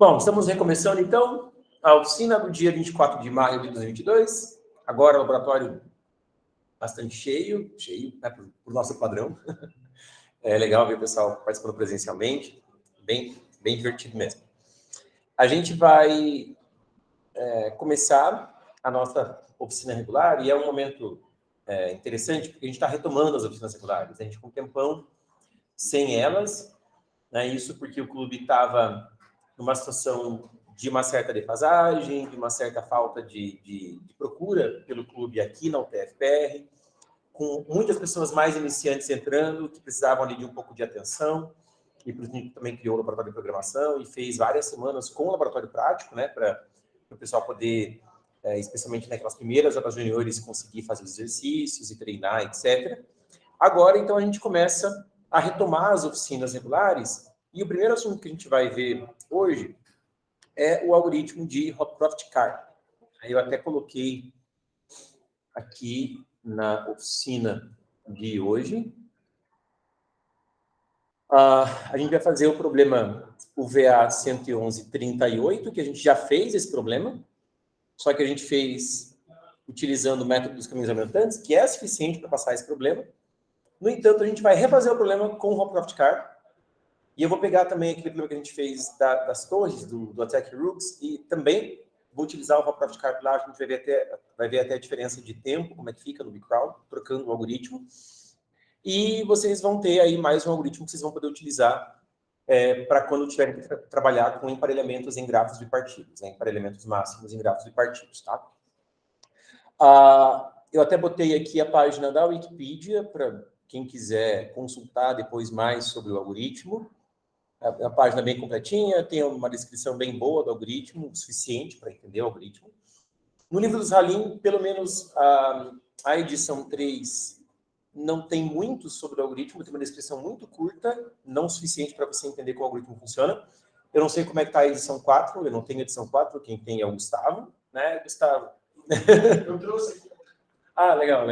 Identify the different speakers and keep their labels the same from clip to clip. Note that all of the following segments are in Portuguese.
Speaker 1: Bom, estamos recomeçando, então, a oficina do dia 24 de maio de 2022. Agora o laboratório bastante cheio, né, por nosso padrão. É legal ver o pessoal participando presencialmente, bem divertido mesmo. A gente vai começar a nossa oficina regular e é um momento interessante, porque a gente está retomando as oficinas regulares. A gente ficou um tempão sem elas, né? Isso porque o clube estava numa situação de uma certa defasagem, de uma certa falta de procura pelo clube aqui na UTFPR, com muitas pessoas mais iniciantes entrando, que precisavam ali de um pouco de atenção, e por isso a gente também criou o laboratório de programação e fez várias semanas com o laboratório prático, né, para o pessoal poder, especialmente naquelas primeiras horas juniores, conseguir fazer os exercícios e treinar, etc. Agora, então, a gente começa a retomar as oficinas regulares, e o primeiro assunto que a gente vai ver hoje é o algoritmo de Hopcroft-Karp. Aí eu até coloquei aqui na oficina de hoje. A gente vai fazer o problema UVA 11138, que a gente já fez esse problema, só que a gente fez utilizando o método dos caminhos aumentantes, que é suficiente para passar esse problema. No entanto, a gente vai refazer o problema com o Hopcroft-Karp, e eu vou pegar também aquele problema que a gente fez das torres, do Attack Rooks, e também vou utilizar o Hopcroft-Karp lá, a gente vai ver até a diferença de tempo, como é que fica no bcrowd, trocando o algoritmo. E vocês vão ter aí mais um algoritmo que vocês vão poder utilizar para quando tiverem que trabalhar com emparelhamentos em grafos bipartidos, né? Emparelhamentos máximos em grafos bipartidos, tá? Eu até botei aqui a página da Wikipedia para quem quiser consultar depois mais sobre o algoritmo. A página bem completinha, tem uma descrição bem boa do algoritmo, suficiente para entender o algoritmo. No livro dos Halim, pelo menos a edição 3 não tem muito sobre o algoritmo, tem uma descrição muito curta, não suficiente para você entender como o algoritmo funciona. Eu não sei como é que está a edição 4, eu não tenho a edição 4, quem tem é o Gustavo, né, Gustavo? Eu trouxe aqui. Legal.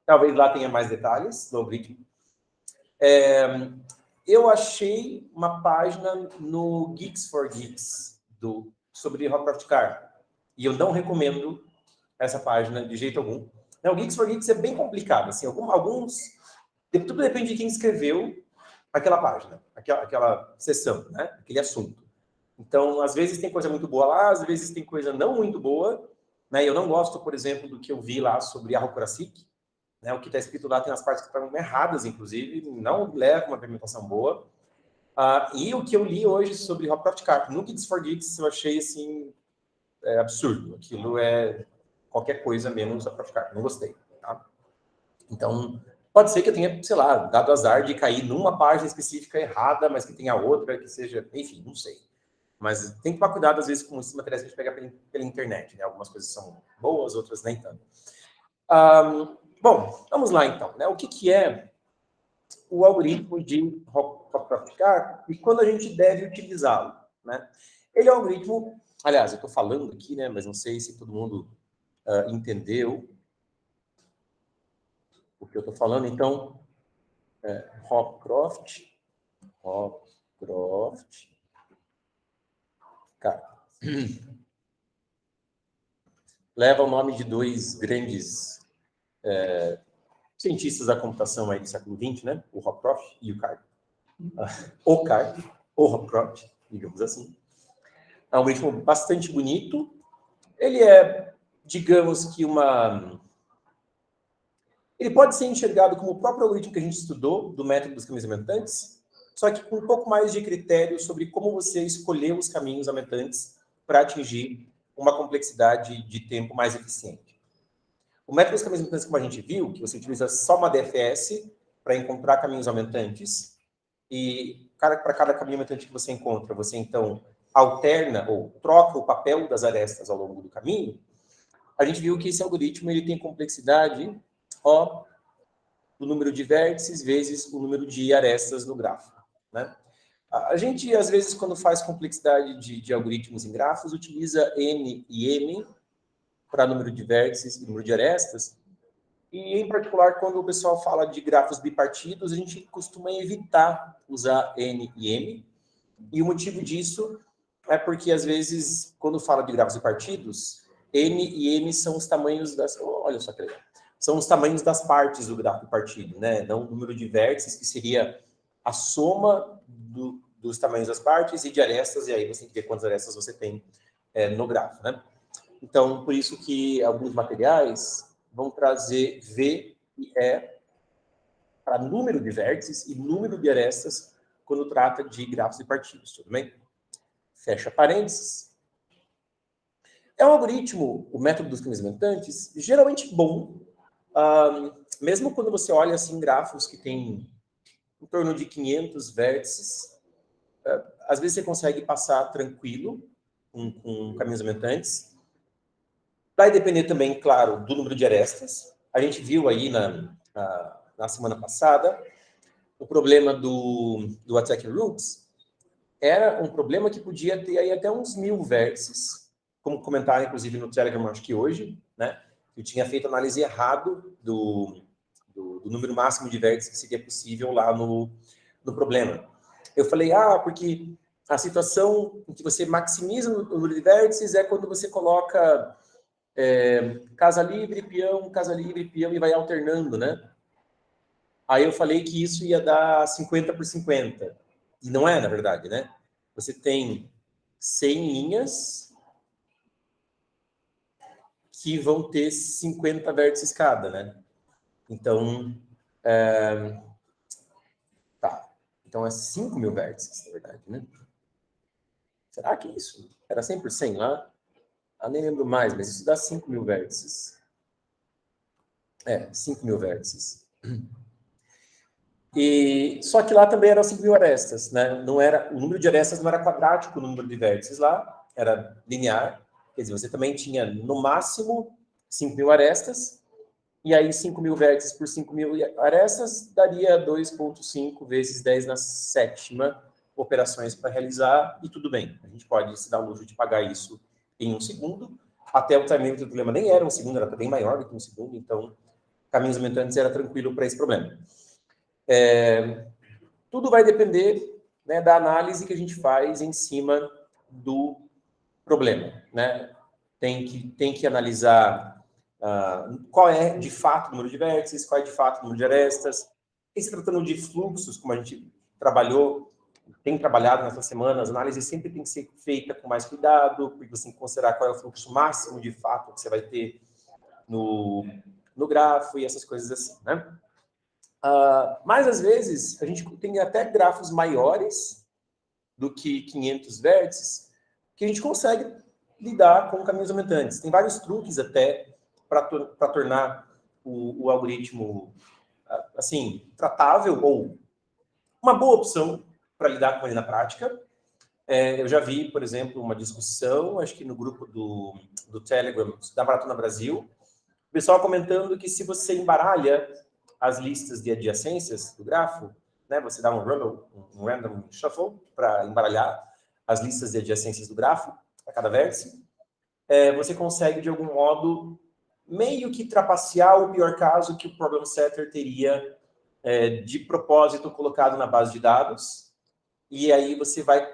Speaker 1: Talvez lá tenha mais detalhes do algoritmo. Eu achei uma página no Geeks for Geeks sobre Hopcroft-Karp. E eu não recomendo essa página de jeito algum. O Geeks for Geeks é bem complicado. Assim, tudo depende de quem escreveu aquela página, aquela sessão, né? Aquele assunto. Então, às vezes tem coisa muito boa lá, às vezes tem coisa não muito boa. Né? Eu não gosto, por exemplo, do que eu vi lá sobre Arrokurasik. Né? O que está escrito lá tem as partes que estão erradas, inclusive, não leva uma implementação boa. E o que eu li hoje sobre Hopcroft-Karp no Geeks for Geeks, eu achei assim, absurdo. Aquilo é qualquer coisa menos Hopcroft-Karp. Não gostei. Tá? Então, pode ser que eu tenha, sei lá, dado azar de cair numa página específica errada, mas que tenha outra que seja... Enfim, não sei. Mas tem que tomar cuidado, às vezes, com esses materiais que a gente pega pela internet. Né? Algumas coisas são boas, outras nem tanto. Bom, vamos lá, então. Né? O que é o algoritmo de Hopcroft-Karp e quando a gente deve utilizá-lo? Né? Ele é um algoritmo... Aliás, eu estou falando aqui, né? Mas não sei se todo mundo entendeu o que eu estou falando. Então, Hopcroft-Karp. Leva o nome de dois grandes cientistas da computação aí do século XX, né? O Hopcroft e o Karp. O Karp, o Hopcroft, digamos assim. É um algoritmo bastante bonito. Ele é, digamos que Ele pode ser enxergado como o próprio algoritmo que a gente estudou, do método dos caminhos aumentantes, só que com um pouco mais de critério sobre como você escolheu os caminhos aumentantes para atingir uma complexidade de tempo mais eficiente. O método dos caminhos aumentantes, como a gente viu, que você utiliza só uma DFS para encontrar caminhos aumentantes, e para cada caminho aumentante que você encontra, você então alterna ou troca o papel das arestas ao longo do caminho. A gente viu que esse algoritmo ele tem complexidade do número de vértices vezes o número de arestas no grafo. Né? A gente, às vezes, quando faz complexidade de algoritmos em grafos, utiliza N e M para número de vértices e número de arestas. E, em particular, quando o pessoal fala de grafos bipartidos, a gente costuma evitar usar N e M. E o motivo disso é porque, às vezes, quando fala de grafos e partidos, N e M são os tamanhos das... Olha só que legal. São os tamanhos das partes do grafo e partido, né? Não o número de vértices, que seria a soma dos tamanhos das partes e de arestas, e aí você tem que ver quantas arestas você tem no grafo, né? Então, por isso que alguns materiais vão trazer V e E para número de vértices e número de arestas quando trata de grafos e partidos, tudo bem? Fecha parênteses. É um algoritmo, o método dos caminhos aumentantes, geralmente bom, mesmo quando você olha assim grafos que tem em torno de 500 vértices, às vezes você consegue passar tranquilo com caminhos aumentantes. Vai depender também, claro, do número de arestas. A gente viu aí na semana passada o problema do Attacking Roots. Era um problema que podia ter aí até uns 1000 vértices, como comentaram, inclusive, no Telegram, acho que hoje, né? Eu tinha feito análise errado do número máximo de vértices que seria possível lá no problema. Eu falei, porque a situação em que você maximiza o número de vértices é quando você coloca casa livre, peão, e vai alternando, né? Aí eu falei que isso ia dar 50 por 50. E não é, na verdade, né? Você tem 100 linhas que vão ter 50 vértices cada, né? Então, tá. Então, é 5.000 vértices, na verdade, né? Será que isso? Era 100 por 100 lá? Nem lembro mais, mas isso dá 5.000 vértices. 5.000 vértices. E só que lá também eram 5.000 arestas, né? Não era, o número de arestas não era quadrático, o número de vértices lá era linear. Quer dizer, você também tinha, no máximo, 5.000 arestas, e aí 5.000 vértices por 5.000 arestas daria 2,5 vezes 10 na sétima operações para realizar, e tudo bem. A gente pode se dar o luxo de pagar isso em 1 segundo. Até o timing do problema nem era 1 segundo, era bem maior do que 1 segundo, então caminhos aumentantes era tranquilo para esse problema. Tudo vai depender, né, da análise que a gente faz em cima do problema, né? Tem que analisar qual é, de fato, o número de vértices, qual é, de fato, o número de arestas. E se tratando de fluxos, como a gente tem trabalhado nessas semanas, a análise sempre tem que ser feita com mais cuidado, porque você tem que considerar qual é o fluxo máximo, de fato, que você vai ter no grafo e essas coisas assim, né? Mas, às vezes, a gente tem até grafos maiores do que 500 vértices, que a gente consegue lidar com caminhos aumentantes. Tem vários truques até para tornar o algoritmo, assim, tratável ou uma boa opção para lidar com ele na prática. Eu já vi, por exemplo, uma discussão, acho que no grupo do Telegram, da Maratona Brasil, o pessoal comentando que se você embaralha as listas de adjacências do grafo, né, você dá um random shuffle para embaralhar as listas de adjacências do grafo a cada vértice, você consegue, de algum modo, meio que trapacear o pior caso que o problem setter teria de propósito colocado na base de dados, e aí você vai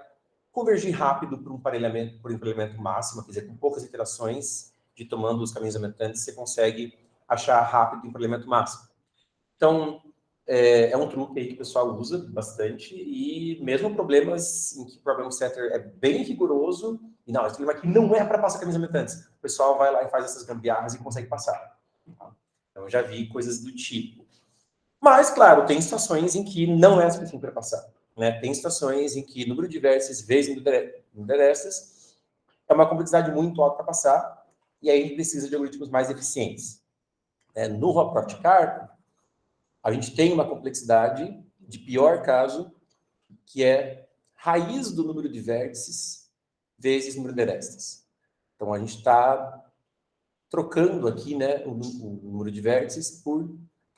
Speaker 1: convergir rápido para um emparelhamento máximo, quer dizer, com poucas iterações de tomando os caminhos aumentantes, você consegue achar rápido o emparelhamento máximo. Então, é um truque aí que o pessoal usa bastante, e mesmo problemas em que o problem setter é bem rigoroso, e não, esse problema aqui não é para passar caminhos aumentantes, o pessoal vai lá e faz essas gambiarras e consegue passar. Então, eu já vi coisas do tipo. Mas, claro, tem situações em que não é suficiente para passar, né? Tem situações em que número de vértices vezes número de arestas é uma complexidade muito alta para passar, e aí a gente precisa de algoritmos mais eficientes. No Hopcroft-Karp, a gente tem uma complexidade de pior caso, que é raiz do número de vértices vezes número de arestas. Então, a gente está trocando aqui, né, o número de vértices por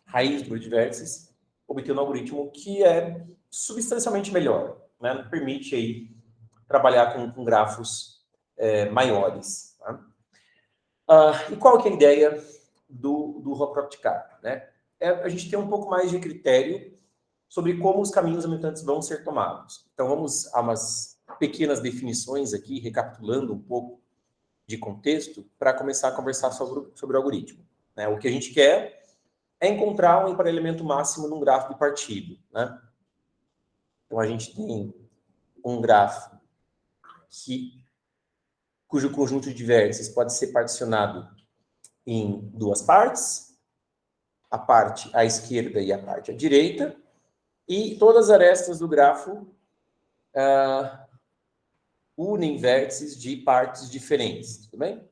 Speaker 1: raiz do número de vértices, obtendo um algoritmo que é substancialmente melhor, né? Permite aí trabalhar com grafos maiores. Tá? E qual que é a ideia do Hopcroft-Karp, né? A gente tem um pouco mais de critério sobre como os caminhos aumentantes vão ser tomados. Então, vamos a umas pequenas definições aqui, recapitulando um pouco de contexto, para começar a conversar sobre o algoritmo. Né? O que a gente quer é encontrar um emparelhamento máximo num grafo de partido. Né? Então, a gente tem um grafo cujo conjunto de vértices pode ser particionado em duas partes, a parte à esquerda e a parte à direita, e todas as arestas do grafo unem vértices de partes diferentes, tudo bem?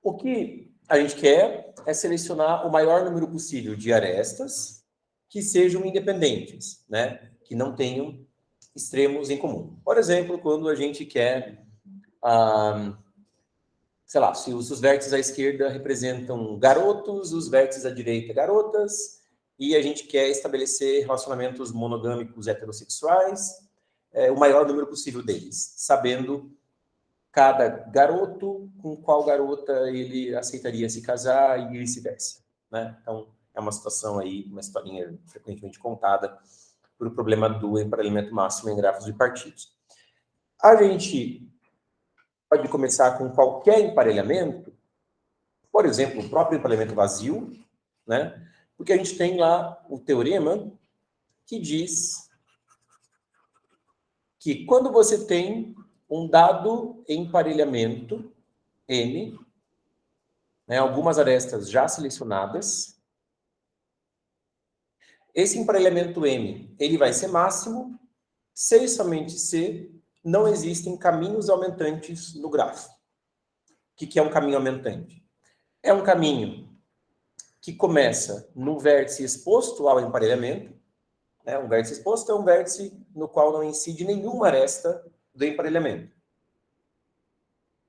Speaker 1: O que a gente quer é selecionar o maior número possível de arestas que sejam independentes, né? Que não tenham extremos em comum. Por exemplo, quando a gente quer, sei lá, se os vértices à esquerda representam garotos, os vértices à direita garotas, e a gente quer estabelecer relacionamentos monogâmicos heterossexuais, o maior número possível deles, sabendo cada garoto com qual garota ele aceitaria se casar e vice-versa, né? Então, é uma situação aí, uma historinha frequentemente contada por o problema do emparelhamento máximo em grafos de partidos. A gente pode começar com qualquer emparelhamento, por exemplo, o próprio emparelhamento vazio, né? Porque a gente tem lá o teorema que diz que quando você tem um dado emparelhamento M, né, algumas arestas já selecionadas, esse emparelhamento M ele vai ser máximo se e somente se não existem caminhos aumentantes no grafo. O que é um caminho aumentante? É um caminho que começa no vértice exposto ao emparelhamento. Né? Um vértice exposto é um vértice no qual não incide nenhuma aresta do emparelhamento.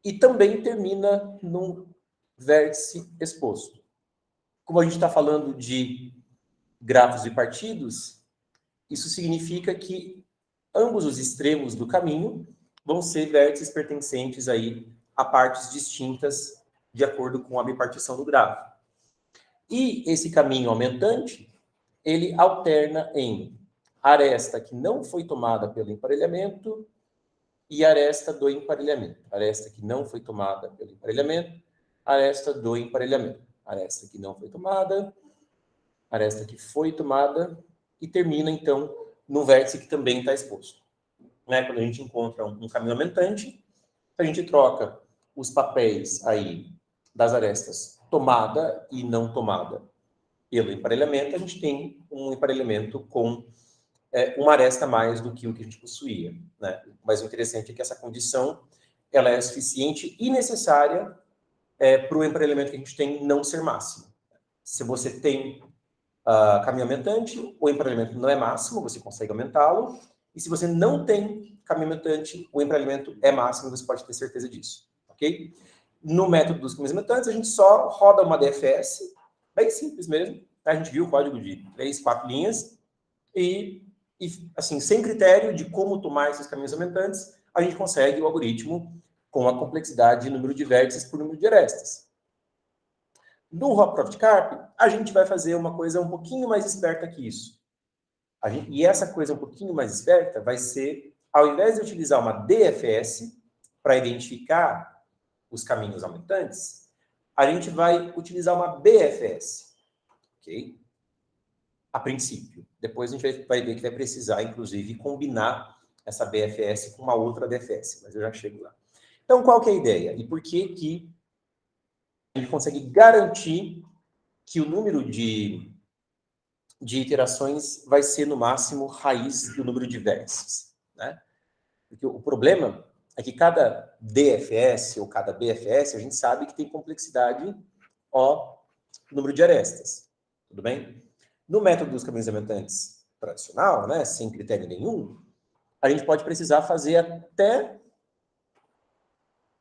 Speaker 1: E também termina num vértice exposto. Como a gente está falando de grafos de partidos, isso significa que ambos os extremos do caminho vão ser vértices pertencentes aí a partes distintas de acordo com a bipartição do grafo. E esse caminho aumentante, ele alterna em aresta que não foi tomada pelo emparelhamento e aresta do emparelhamento. Aresta que não foi tomada pelo emparelhamento, aresta do emparelhamento. Aresta que não foi tomada, aresta que foi tomada e termina, então, no vértice que também está exposto. Né? Quando a gente encontra um caminho aumentante, a gente troca os papéis aí das arestas tomada e não tomada pelo emparelhamento, a gente tem um emparelhamento com uma aresta a mais do que o que a gente possuía. Né? Mas o interessante é que essa condição ela é suficiente e necessária para o emparelhamento que a gente tem não ser máximo. Se você tem caminho aumentante, o emparelhamento não é máximo, você consegue aumentá-lo. E se você não tem caminho aumentante, o emparelhamento é máximo, você pode ter certeza disso. Ok? No método dos caminhos aumentantes, a gente só roda uma DFS, bem simples mesmo. A gente viu o código de 3, 4 linhas. E, assim, sem critério de como tomar esses caminhos aumentantes, a gente consegue o algoritmo com a complexidade de número de vértices por número de arestas. No Hopcroft-Karp, a gente vai fazer uma coisa um pouquinho mais esperta que isso. E essa coisa um pouquinho mais esperta vai ser, ao invés de utilizar uma DFS para identificar os caminhos aumentantes, a gente vai utilizar uma BFS. Ok? A princípio. Depois a gente vai ver que vai precisar, inclusive, combinar essa BFS com uma outra DFS, mas eu já chego lá. Então, qual que é a ideia? E por que a gente consegue garantir que o número de iterações vai ser, no máximo, raiz do número de vértices? Né? Porque o problema é que cada DFS ou cada BFS, a gente sabe que tem complexidade O número de arestas. Tudo bem? No método dos caminhos aumentantes tradicional, né, sem critério nenhum, a gente pode precisar fazer até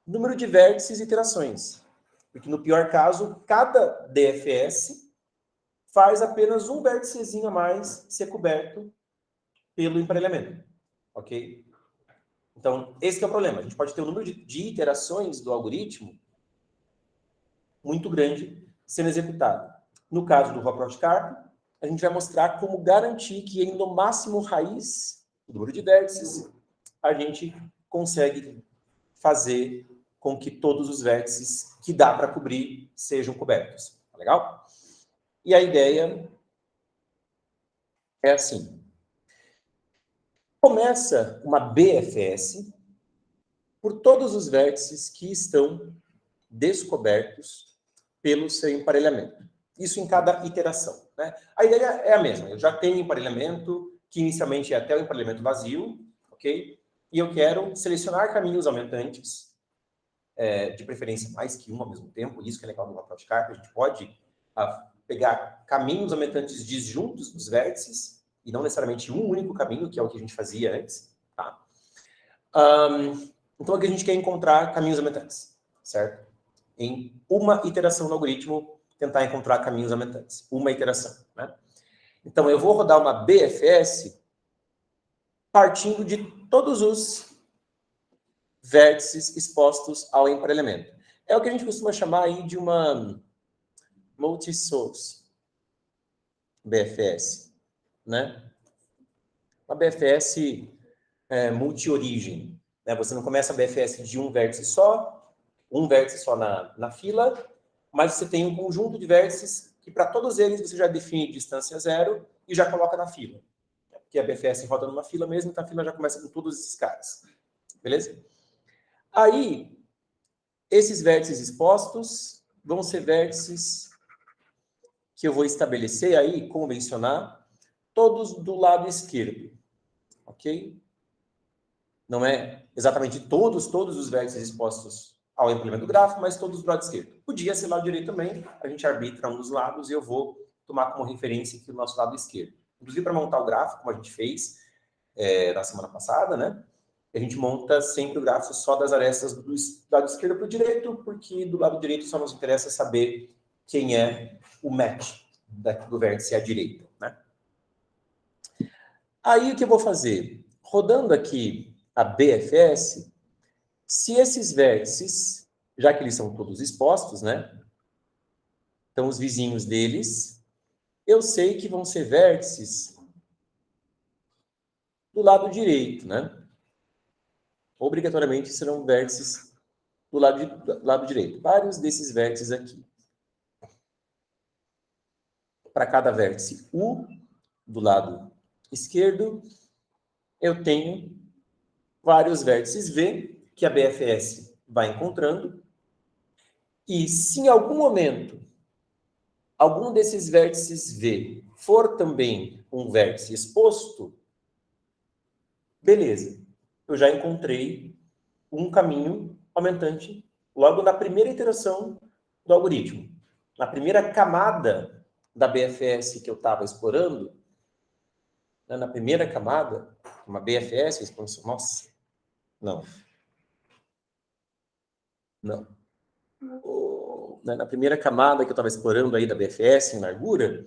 Speaker 1: número de vértices e iterações. Porque, no pior caso, cada DFS faz apenas um vérticezinho a mais ser coberto pelo emparelhamento. Ok? Então, esse é o problema. A gente pode ter um número de iterações do algoritmo muito grande sendo executado. No caso do Hopcroft-Karp, a gente vai mostrar como garantir que ele, no máximo raiz, o número de vértices, a gente consegue fazer com que todos os vértices que dá para cobrir sejam cobertos. Tá legal? E a ideia é assim. Começa uma BFS por todos os vértices que estão descobertos pelo seu emparelhamento. Isso em cada iteração, né? A ideia é a mesma. Eu já tenho emparelhamento, que inicialmente é até o emparelhamento vazio, ok? E eu quero selecionar caminhos aumentantes, de preferência mais que um ao mesmo tempo. Isso que é legal do Layout Chart, a gente pode pegar caminhos aumentantes disjuntos dos vértices, e não necessariamente um único caminho, que é o que a gente fazia antes, tá? Então, aqui a gente quer encontrar caminhos aumentantes, certo? Em uma iteração do algoritmo, tentar encontrar caminhos aumentantes. Uma iteração, né? Então, eu vou rodar uma BFS partindo de todos os vértices expostos ao emparelhamento. É o que a gente costuma chamar aí de uma multi-source BFS, né? Uma BFS multi-origem. Né? Você não começa a BFS de um vértice só na fila, mas você tem um conjunto de vértices que para todos eles você já define distância zero e já coloca na fila. Porque a BFS roda numa fila mesmo, então a fila já começa com todos esses caras. Beleza? Aí, esses vértices expostos vão ser vértices que eu vou estabelecer aí, convencionar, todos do lado esquerdo. Ok? Não é exatamente todos os vértices expostos ao emparelhamento do grafo, mas todos do lado esquerdo. Podia ser lado direito também, a gente arbitra um dos lados e eu vou tomar como referência aqui o nosso lado esquerdo. Inclusive, para montar o gráfico, como a gente fez na semana passada, né? A gente monta sempre o gráfico só das arestas do lado esquerdo para o direito, porque do lado direito só nos interessa saber quem é o match do vértice à direita, né? Aí, o que eu vou fazer? Rodando aqui a BFS, se esses vértices, já que eles são todos expostos, né? Então, os vizinhos deles, eu sei que vão ser vértices do lado direito, né? Obrigatoriamente serão vértices do lado direito. Vários desses vértices aqui. Para cada vértice U do lado esquerdo, eu tenho vários vértices V que a BFS vai encontrando. E se em algum momento algum desses vértices V for também um vértice exposto, beleza. Eu já encontrei um caminho aumentante logo na primeira iteração do algoritmo. Na primeira camada da BFS que eu estava explorando, né, na primeira camada, uma BFS, expansão, nossa, não. Na primeira camada que eu estava explorando aí da BFS, em largura,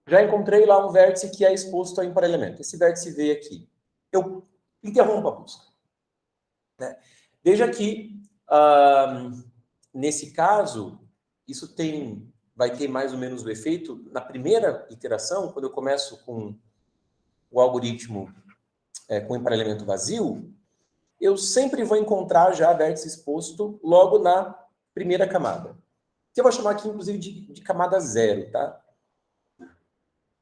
Speaker 1: já encontrei lá um vértice que é exposto ao emparelhamento. Esse vértice V aqui. Eu interrompo a busca. Né? Veja que, nesse caso, isso vai ter mais ou menos o efeito na primeira iteração, quando eu começo com o algoritmo com emparelhamento vazio, eu sempre vou encontrar já vértice exposto logo na primeira camada. Que eu vou chamar aqui, inclusive, de camada zero, tá?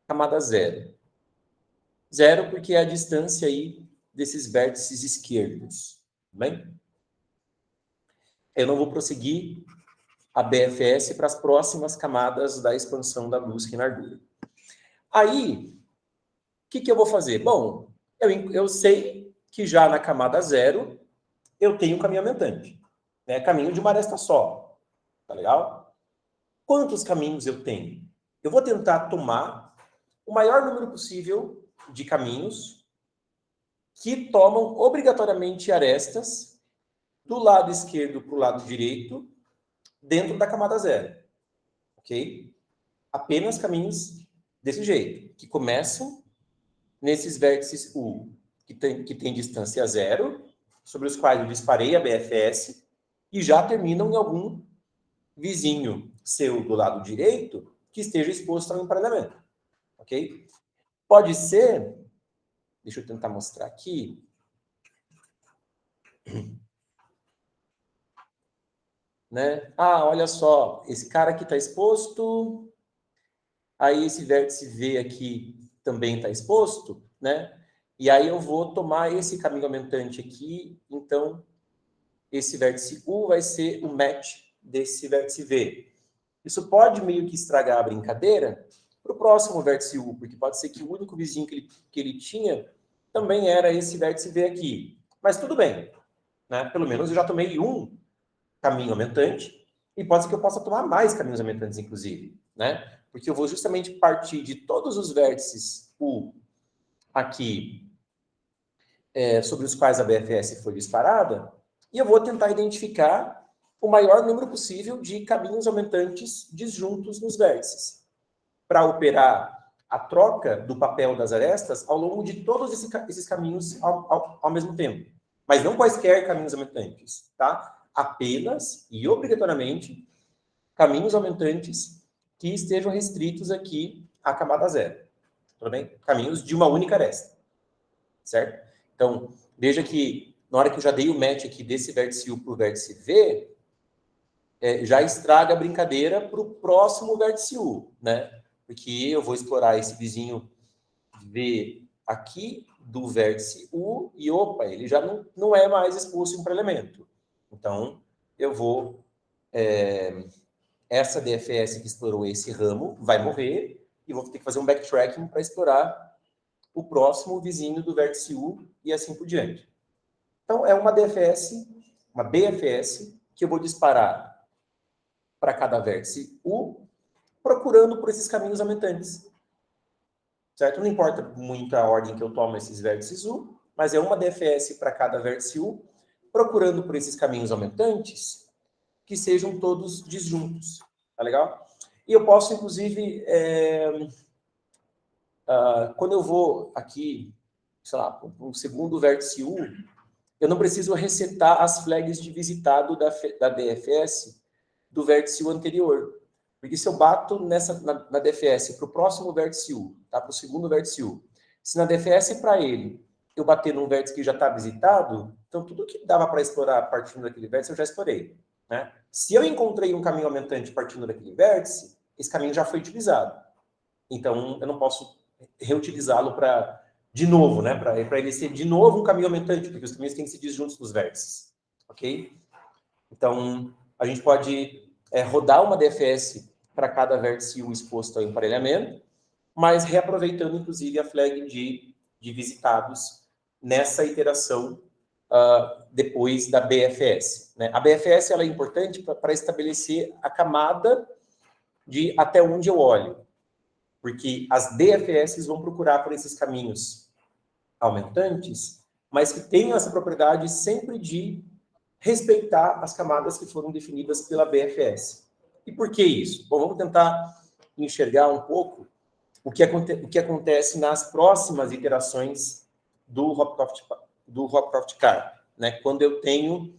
Speaker 1: Camada zero. Zero porque é a distância aí desses vértices esquerdos. Tudo bem? Eu não vou prosseguir a BFS para as próximas camadas da expansão da busca em largura. Aí, o que eu vou fazer? Bom, eu sei que já na camada zero eu tenho um caminho aumentante. Né? Caminho de uma aresta só. Tá legal? Quantos caminhos eu tenho? Eu vou tentar tomar o maior número possível de caminhos que tomam obrigatoriamente arestas do lado esquerdo para o lado direito dentro da camada zero. Ok? Apenas caminhos desse jeito, que começam nesses vértices U, que tem distância zero, sobre os quais eu disparei a BFS, e já terminam em algum vizinho seu do lado direito que esteja exposto ao emparelhamento. Ok? Pode ser Deixa eu tentar mostrar aqui. Né? Ah, olha só, esse cara aqui está exposto, aí esse vértice V aqui também está exposto, né? E aí eu vou tomar esse caminho aumentante aqui, então esse vértice U vai ser o match desse vértice V. Isso pode meio que estragar a brincadeira para o próximo vértice U, porque pode ser que o único vizinho que ele tinha também era esse vértice V aqui. Mas tudo bem, né? Pelo menos eu já tomei um caminho aumentante, e pode ser que eu possa tomar mais caminhos aumentantes, inclusive, né? Porque eu vou justamente partir de todos os vértices U aqui, sobre os quais a BFS foi disparada, e eu vou tentar identificar o maior número possível de caminhos aumentantes disjuntos nos vértices, para operar a troca do papel das arestas ao longo de todos esses caminhos ao mesmo tempo. Mas não quaisquer caminhos aumentantes, tá? Apenas e obrigatoriamente caminhos aumentantes que estejam restritos aqui à camada zero. Tudo bem? Caminhos de uma única aresta. Certo? Então, veja que na hora que eu já dei o match aqui desse vértice U para o vértice V, já estraga a brincadeira para o próximo vértice U, né? Porque eu vou explorar esse vizinho V aqui do vértice U e, opa, ele já não é mais exposto em um pré-elemento. Então, eu vou... essa DFS que explorou esse ramo vai morrer e vou ter que fazer um backtracking para explorar o próximo vizinho do vértice U e assim por diante. Então, é uma DFS, uma BFS, que eu vou disparar para cada vértice U, procurando por esses caminhos aumentantes. Certo? Não importa muito a ordem que eu tomo esses vértices U, mas é uma DFS para cada vértice U, procurando por esses caminhos aumentantes que sejam todos disjuntos. Tá legal? E eu posso, inclusive, quando eu vou aqui, sei lá, para um segundo vértice U, eu não preciso resetar as flags de visitado da DFS do vértice U anterior. Porque se eu bato na DFS para o próximo vértice U, tá? Para o segundo vértice U, se na DFS para ele eu bater num vértice que já está visitado, então tudo que dava para explorar partindo daquele vértice eu já explorei. Né? Se eu encontrei um caminho aumentante partindo daquele vértice, esse caminho já foi utilizado. Então eu não posso reutilizá-lo de novo, né? Para ele ser de novo um caminho aumentante, porque os caminhos têm que ser disjuntos nos vértices. Ok? Então, a gente pode rodar uma DFS para cada vértice U exposto ao emparelhamento, mas reaproveitando, inclusive, a flag de visitados nessa iteração depois da BFS. Né? A BFS ela é importante para estabelecer a camada de até onde eu olho, porque as DFS vão procurar por esses caminhos aumentantes, mas que tenham essa propriedade sempre de respeitar as camadas que foram definidas pela BFS. E por que isso? Bom, vamos tentar enxergar um pouco o que acontece nas próximas iterações do Hopcroft Car, né? Quando eu tenho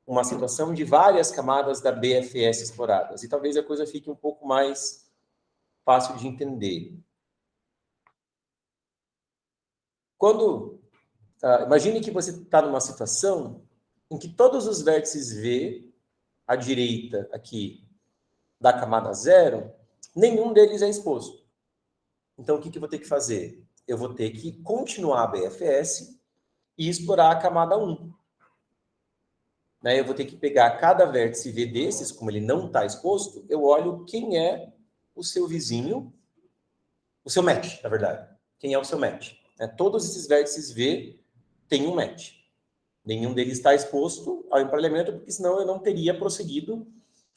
Speaker 1: uma situação de várias camadas da BFS exploradas. E talvez a coisa fique um pouco mais fácil de entender. Imagine que você está numa situação em que todos os vértices V, à direita aqui da camada 0, nenhum deles é exposto. Então, o que eu vou ter que fazer? Eu vou ter que continuar a BFS e explorar a camada 1. Né? Eu vou ter que pegar cada vértice V desses, como ele não está exposto, eu olho quem é o seu vizinho, o seu match, na verdade. Quem é o seu match? Todos esses vértices V têm um match. Nenhum deles está exposto ao emparelhamento, porque senão eu não teria prosseguido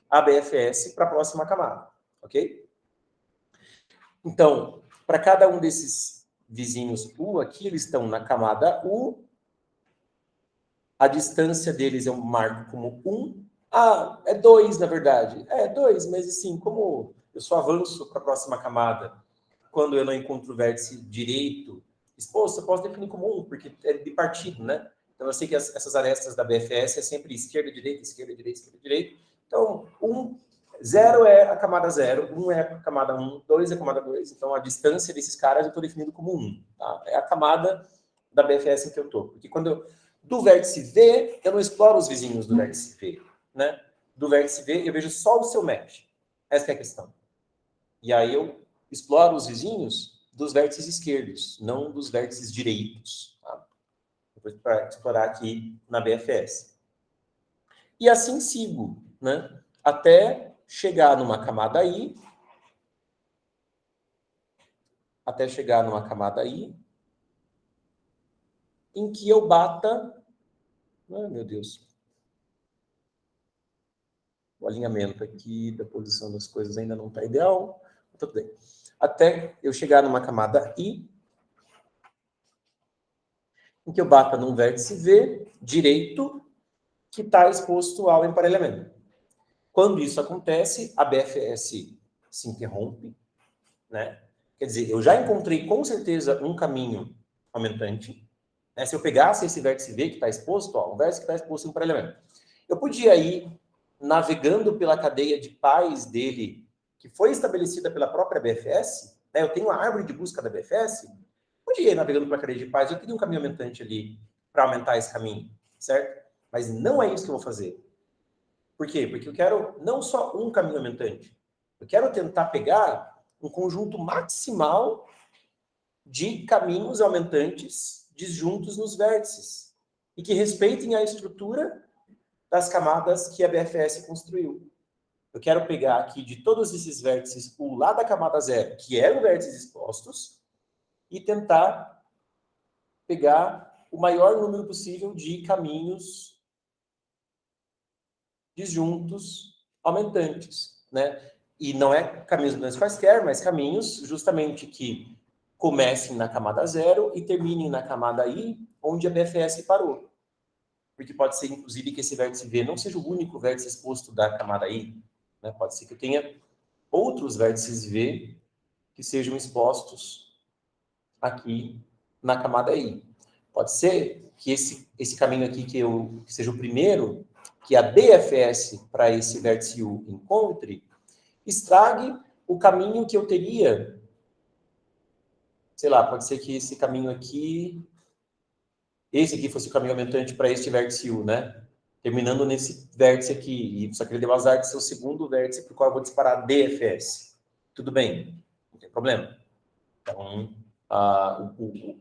Speaker 1: a BFS para a próxima camada. Ok? Então, para cada um desses vizinhos U aqui, eles estão na camada U. A distância deles eu marco como 1. Ah, é 2, na verdade. É 2, mas assim, como eu só avanço para a próxima camada quando eu não encontro o vértice direito exposto, eu posso definir como 1, porque é bipartido, né? Então, eu sei que essas arestas da BFS é sempre esquerda, direita, esquerda, direita, esquerda, direita. Então, 1 0 é a camada 0, 1 é a camada 1, 2 é a camada 2. Então, a distância desses caras eu estou definindo como 1. Tá? É a camada da BFS em que eu estou. Porque do vértice V, eu não exploro os vizinhos do vértice V. Né? Do vértice V, eu vejo só o seu match. Essa é a questão. E aí eu exploro os vizinhos dos vértices esquerdos, não dos vértices direitos. Tá? Depois para explorar aqui na BFS. E assim sigo, né? Até chegar numa camada I, em que eu bata... Ai, meu Deus. O alinhamento aqui da posição das coisas ainda não está ideal. Tudo bem. Até eu chegar numa camada I, em que eu bata num vértice V direito, que está exposto ao emparelhamento. Quando isso acontece, a BFS se interrompe, né? Quer dizer, eu já encontrei com certeza um caminho aumentante. Né? Se eu pegasse esse vértice V que está exposto, ó, um vértice que está exposto ao emparelhamento, eu podia ir navegando pela cadeia de pais dele, que foi estabelecida pela própria BFS, né? Eu tenho a árvore de busca da BFS, podia ir navegando pela cadeia de pais, eu teria um caminho aumentante ali para aumentar esse caminho, certo? Mas não é isso que eu vou fazer. Por quê? Porque eu quero não só um caminho aumentante, eu quero tentar pegar um conjunto maximal de caminhos aumentantes disjuntos nos vértices e que respeitem a estrutura das camadas que a BFS construiu. Eu quero pegar aqui de todos esses vértices o lá da camada 0, que eram vértices expostos, e tentar pegar o maior número possível de caminhos disjuntos aumentantes, né? E não é caminhos aumentantes quaisquer, mas caminhos justamente que comecem na camada 0 e terminem na camada I, onde a BFS parou. Porque pode ser, inclusive, que esse vértice V não seja o único vértice exposto da camada I. Né? Pode ser que eu tenha outros vértices V que sejam expostos aqui na camada I. Pode ser que esse caminho aqui que seja o primeiro, que a BFS para esse vértice U encontre, estrague o caminho que eu teria. Sei lá, pode ser que esse caminho aqui... Esse aqui fosse o caminho aumentante para este vértice U, né? Terminando nesse vértice aqui. E só que ele deu azar de ser o segundo vértice para o qual eu vou disparar DFS. Tudo bem, não tem problema. Então,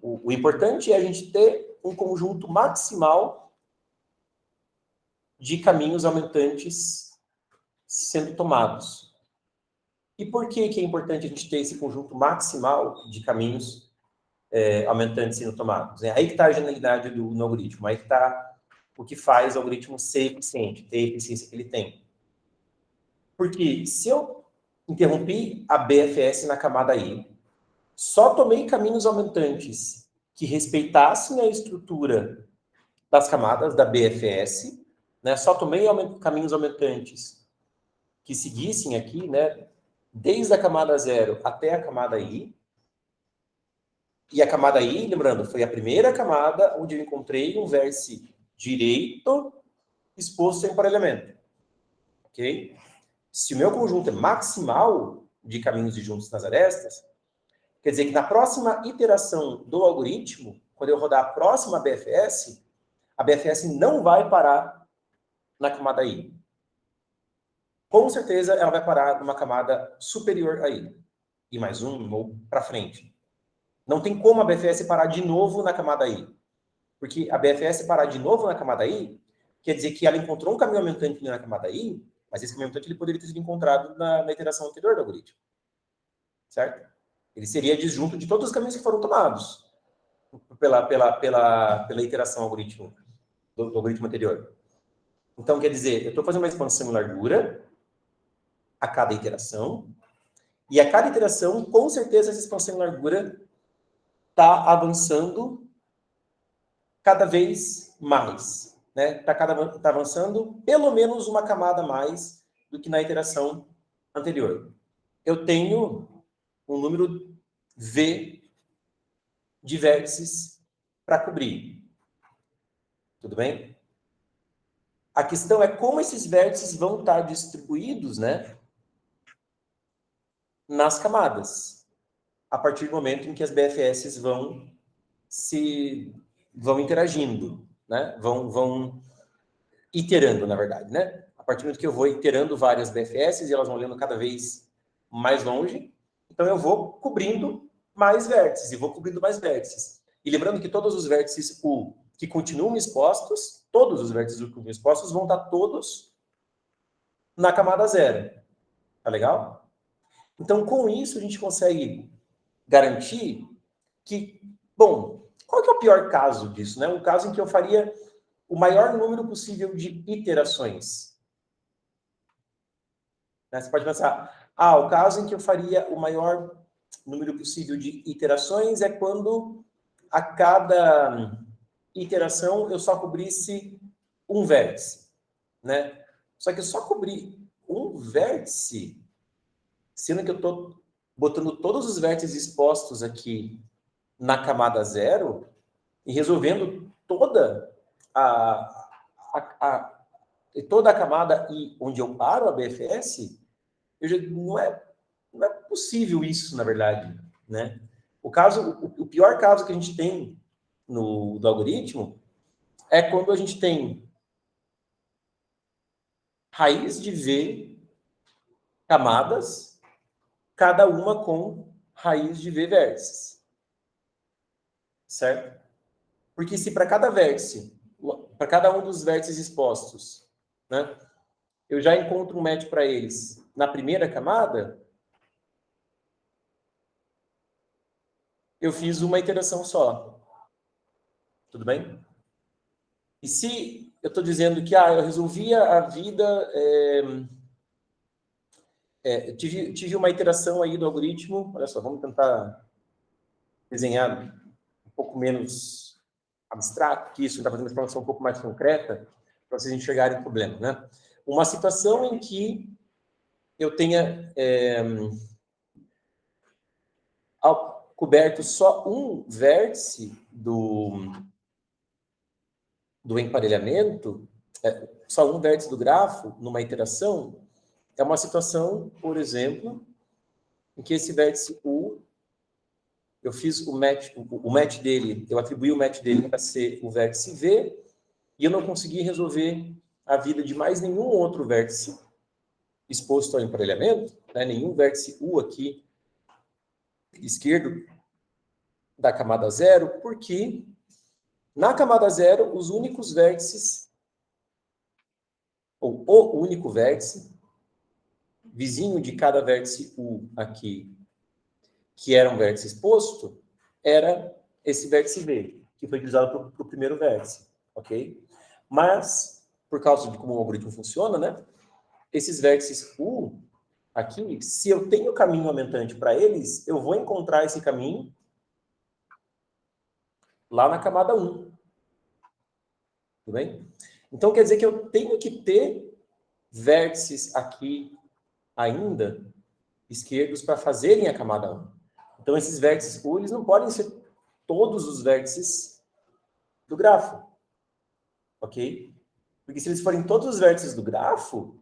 Speaker 1: o importante é a gente ter um conjunto maximal de caminhos aumentantes sendo tomados. E por que é importante a gente ter esse conjunto maximal de caminhos aumentantes sendo tomados? É aí que está a genialidade do algoritmo, aí que está o que faz o algoritmo ser eficiente, ter a eficiência que ele tem. Porque se eu interrompi a BFS na camada I, só tomei caminhos aumentantes que respeitassem a estrutura das camadas da BFS, né? Só tomei caminhos aumentantes que seguissem aqui, né? Desde a camada 0 até a camada I. E a camada I, lembrando, foi a primeira camada onde eu encontrei um vértice direito exposto em emparelhamento. Ok? Se o meu conjunto é maximal de caminhos disjuntos nas arestas, quer dizer que na próxima iteração do algoritmo, quando eu rodar a próxima BFS, a BFS não vai parar na camada I. Com certeza, ela vai parar numa camada superior a I. I mais um ou para frente. Não tem como a BFS parar de novo na camada I. Porque a BFS parar de novo na camada I, quer dizer que ela encontrou um caminho aumentante na camada I, mas esse caminho aumentante ele poderia ter sido encontrado na iteração anterior do algoritmo. Certo? Ele seria disjunto de todos os caminhos que foram tomados pela iteração algoritmo, do algoritmo anterior. Então, quer dizer, eu estou fazendo uma expansão em largura a cada iteração, e a cada iteração, com certeza, essa expansão em largura está avançando cada vez mais. Né? Tá avançando pelo menos uma camada a mais do que na iteração anterior. Eu tenho um número V de vértices para cobrir. Tudo bem? A questão é como esses vértices vão estar distribuídos, né? nas camadas, a partir do momento em que as BFS vão interagindo, né? Vão iterando, na verdade, né? A partir do momento que eu vou iterando várias BFS e elas vão olhando cada vez mais longe, então eu vou cobrindo mais vértices e vou cobrindo mais vértices. E lembrando que todos os vértices U que continuam expostos, todos os vértices U que continuam expostos vão estar todos na camada zero. Tá legal? Então, com isso, a gente consegue garantir que, bom, qual que é o pior caso disso, né? O caso em que eu faria o maior número possível de iterações. Né? Você pode pensar, o caso em que eu faria o maior número possível de iterações é quando a cada iteração eu só cobrisse um vértice, né? Só que eu só cobrir um vértice, sendo que eu estou botando todos os vértices expostos aqui na camada zero e resolvendo toda toda a camada e onde eu paro a BFS, não é possível isso, na verdade, né? O pior caso que a gente tem do algoritmo é quando a gente tem raiz de V camadas, cada uma com raiz de V vértices. Certo? Porque se para cada vértice, para cada um dos vértices expostos, né, eu já encontro um match para eles na primeira camada, eu fiz uma iteração só. Tudo bem? E se eu estou dizendo que eu resolvia a vida... eu tive uma iteração aí do algoritmo. Olha só, vamos tentar desenhar um pouco menos abstrato que isso, tentar fazer uma explicação um pouco mais concreta para vocês enxergarem o problema, né? Uma situação em que eu tenha coberto só um vértice do emparelhamento, só um vértice do grafo numa iteração, é uma situação, por exemplo, em que esse vértice U, eu fiz o match dele, eu atribuí o match dele para ser o vértice V, e eu não consegui resolver a vida de mais nenhum outro vértice exposto ao emparelhamento, né? Nenhum vértice U aqui esquerdo da camada zero, porque na camada zero, os únicos vértices, ou o único vértice, vizinho de cada vértice U aqui, que era um vértice exposto, era esse vértice V, que foi utilizado para o primeiro vértice, ok? Mas, por causa de como o algoritmo funciona, né? Esses vértices U aqui, se eu tenho caminho aumentante para eles, eu vou encontrar esse caminho lá na camada 1. Tudo bem? Então, quer dizer que eu tenho que ter vértices aqui ainda esquerdos para fazerem a camada 1. Então, esses vértices U, eles não podem ser todos os vértices do grafo. Ok? Porque se eles forem todos os vértices do grafo,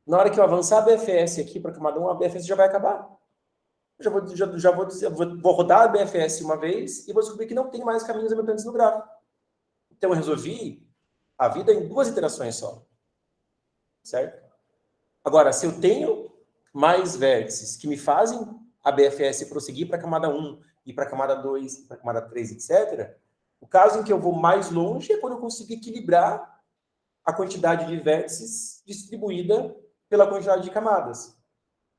Speaker 1: na hora que eu avançar a BFS aqui para a camada 1, a BFS já vai acabar. Eu vou rodar a BFS uma vez e vou descobrir que não tem mais caminhos aumentantes no gráfico. Então, eu resolvi a vida em 2 iterações só. Certo? Agora, se eu tenho mais vértices que me fazem a BFS prosseguir para a camada 1, e para a camada 2, para a camada 3, etc., o caso em que eu vou mais longe é quando eu consigo equilibrar a quantidade de vértices distribuída pela quantidade de camadas.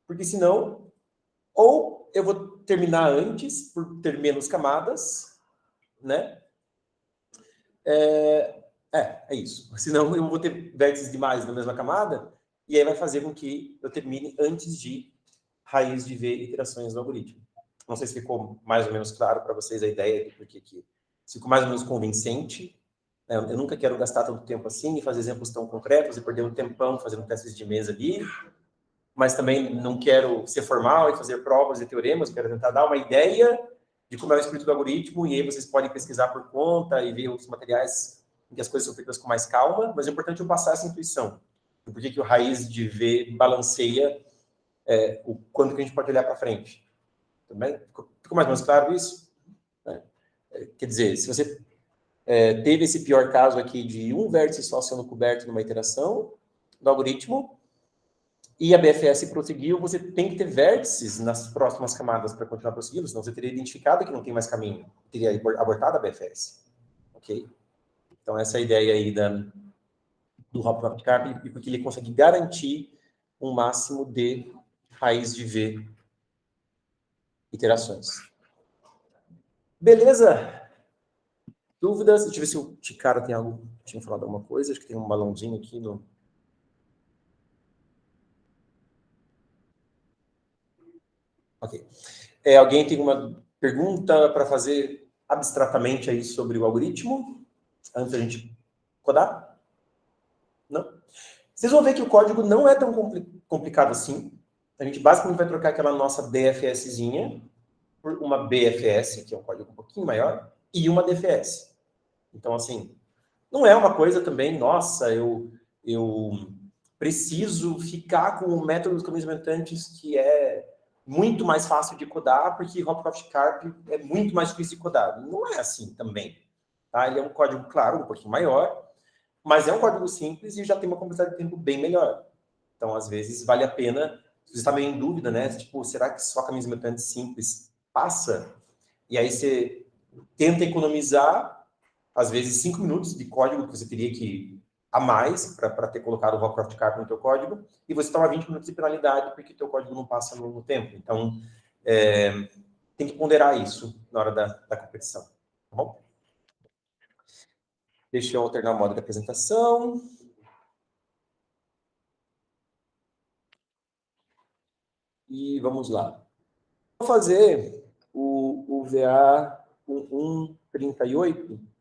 Speaker 1: Porque senão, ou eu vou terminar antes, por ter menos camadas, né? É isso. Senão eu vou ter vértices demais na mesma camada, e aí vai fazer com que eu termine antes de raiz de V iterações do algoritmo. Não sei se ficou mais ou menos claro para vocês a ideia de porque que ficou mais ou menos convincente. Eu nunca quero gastar tanto tempo assim e fazer exemplos tão concretos e perder um tempão fazendo testes de mesa ali, mas também não quero ser formal e fazer provas e teoremas, quero tentar dar uma ideia de como é o espírito do algoritmo, e aí vocês podem pesquisar por conta e ver outros materiais em que as coisas são feitas com mais calma, mas é importante eu passar essa intuição. Por que o raiz de V balanceia o quanto que a gente pode olhar para frente. Tudo bem? Ficou mais ou menos claro isso? Quer dizer, se você teve esse pior caso aqui de um vértice só sendo coberto numa iteração do algoritmo, e a BFS prosseguiu, você tem que ter vértices nas próximas camadas para continuar prosseguindo, senão você teria identificado que não tem mais caminho, teria abortado a BFS. Ok? Então, essa é a ideia aí do Hopcroft-Karp, e porque ele consegue garantir um máximo de raiz de V iterações. Beleza? Dúvidas? Deixa eu ver se o Ticara tem algo, tinha falado alguma coisa, acho que tem um balãozinho aqui no... Ok. Alguém tem uma pergunta para fazer abstratamente aí sobre o algoritmo, antes da gente codar? Não? Vocês vão ver que o código não é tão complicado assim. A gente basicamente vai trocar aquela nossa DFSzinha por uma BFS, que é um código um pouquinho maior, e uma DFS. Então, assim, não é uma coisa também, nossa, eu preciso ficar com o método dos caminhos aumentantes que é muito mais fácil de codar, porque Hopcroft-Karp é muito mais difícil de codar. Não é assim também. Tá? Ele é um código, claro, um pouquinho maior, mas é um código simples e já tem uma complexidade de tempo bem melhor. Então, às vezes, vale a pena, se você está meio em dúvida, né? Tipo, será que só caminhos aumentantes simples passa? E aí você tenta economizar, às vezes, 5 minutos de código que você teria que a mais para ter colocado o Hopcroft-Karp no teu código, e você toma 20 minutos de penalidade porque teu código não passa no tempo. Então, tem que ponderar isso na hora da competição. Tá bom? Deixa eu alternar o modo de apresentação. E vamos lá. Vou fazer o VA 1138.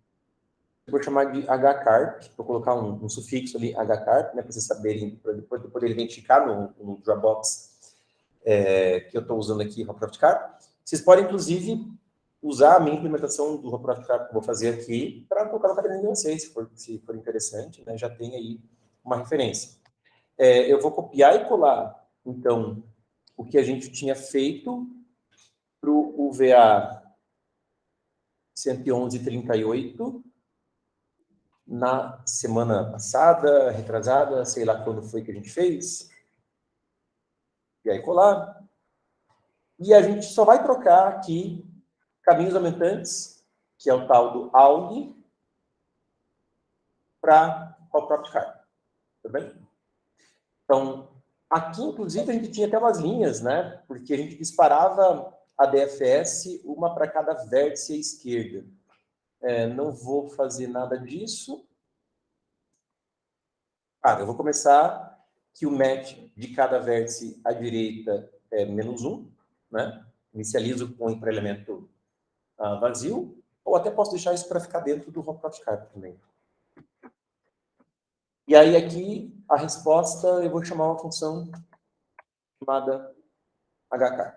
Speaker 1: Vou chamar de hcarp, vou colocar um sufixo ali, hcarp, né, para vocês saberem, para depois poder identificar no Dropbox que eu estou usando aqui, Hopcroft-Karp. Vocês podem, inclusive, usar a minha implementação do Hopcroft-Karp que eu vou fazer aqui para colocar no caderno de vocês, se for interessante, né, já tem aí uma referência. Eu vou copiar e colar, então, o que a gente tinha feito para o UVA 111.38 na semana passada, retrasada, sei lá quando foi que a gente fez. E aí colar. E a gente só vai trocar aqui caminhos aumentantes, que é o tal do AUG, para Hopcroft-Karp. Tudo bem? Então, aqui, inclusive, a gente tinha até umas linhas, né? Porque a gente disparava a DFS, uma para cada vértice à esquerda. Não vou fazer nada disso. Eu vou começar que o match de cada vértice à direita é -1, né? Inicializo com o emparelhamento vazio, ou até posso deixar isso para ficar dentro do Hopcroft-Karp também. E aí aqui, a resposta, eu vou chamar uma função chamada hk,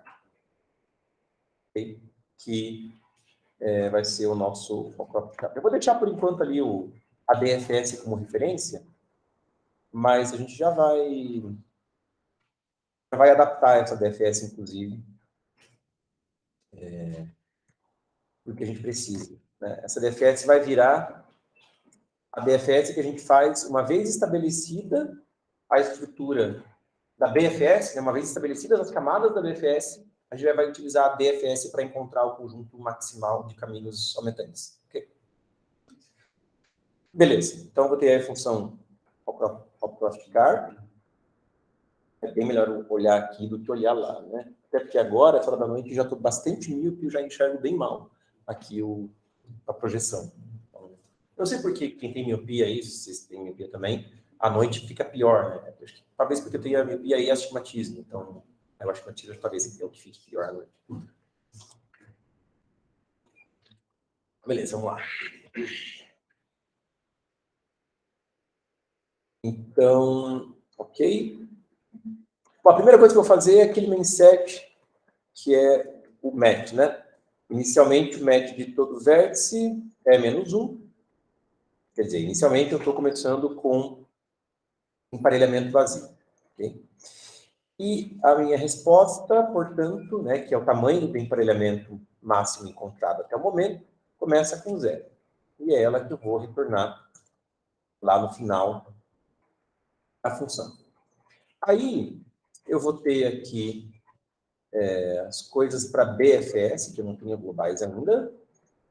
Speaker 1: okay? Que vai ser o nosso Hopcroft-Karp. Eu vou deixar por enquanto ali a DFS como referência, mas a gente já vai adaptar essa DFS, inclusive, porque a gente precisa. Né? Essa DFS vai virar a DFS que a gente faz uma vez estabelecida a estrutura da BFS, né? Uma vez estabelecidas as camadas da BFS, a gente vai utilizar a DFS para encontrar o conjunto maximal de caminhos aumentantes. Okay? Beleza. Então, eu vou ter a função Hopcroft-Karp. É bem melhor olhar aqui do que olhar lá, né? Até porque agora, essa hora da noite, eu já estou bastante míope e já enxergo bem mal aqui a projeção. Então, eu sei porque quem tem miopia aí, se vocês têm miopia também, à noite fica pior, né? Talvez porque eu tenha miopia e astigmatismo. Então, o astigmatismo talvez é o que fique pior à noite. Beleza, vamos lá. Então, ok. Bom, a primeira coisa que eu vou fazer é aquele main set, que é o match, né? Inicialmente, o match de todo vértice é -1. Quer dizer, inicialmente eu estou começando com emparelhamento vazio. Okay? E a minha resposta, portanto, né, que é o tamanho do emparelhamento máximo encontrado até o momento, começa com 0. E é ela que eu vou retornar lá no final da função. Aí, eu vou ter aqui as coisas para BFS, que eu não tenho globais ainda,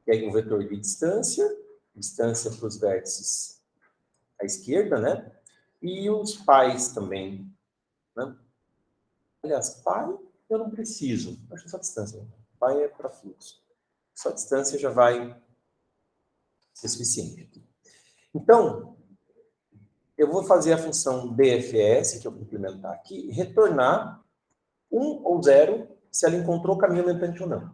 Speaker 1: que é o vetor de distância para os vértices à esquerda, né? E os pais também, né? Aliás, pai eu não preciso, acho que é só distância. Pai é para fluxo. Só distância já vai ser suficiente. Então, eu vou fazer a função BFS, que eu vou implementar aqui, e retornar 1 ou 0 se ela encontrou caminho aumentante ou não.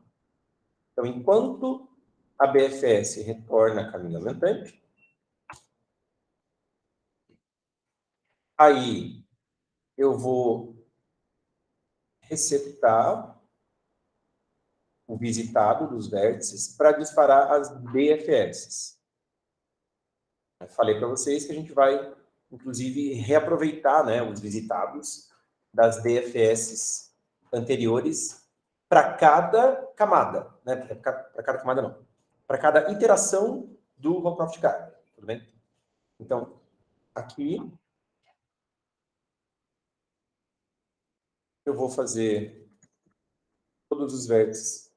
Speaker 1: Então, enquanto a BFS retorna caminho aumentante, aí eu vou resetar o visitado dos vértices para disparar as BFS. Eu falei para vocês que a gente vai, inclusive, reaproveitar, né, os visitados das DFS anteriores para cada camada, né? Para cada camada não, para cada iteração do Hopcroft Car, tudo bem? Então, aqui eu vou fazer todos os vértices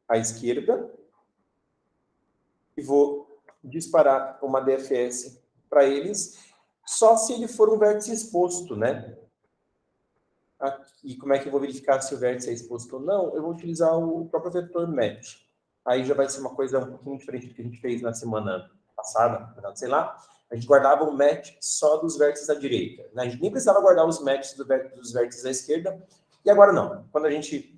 Speaker 1: à esquerda e vou disparar uma DFS para eles, só se ele for um vértice exposto, né? E como é que eu vou verificar se o vértice é exposto ou não? Eu vou utilizar o próprio vetor match. Aí já vai ser uma coisa um pouquinho diferente do que a gente fez na semana passada, sei lá. A gente guardava o match só dos vértices da direita, né? A gente nem precisava guardar os matches dos vértices da esquerda. E agora não. Quando a gente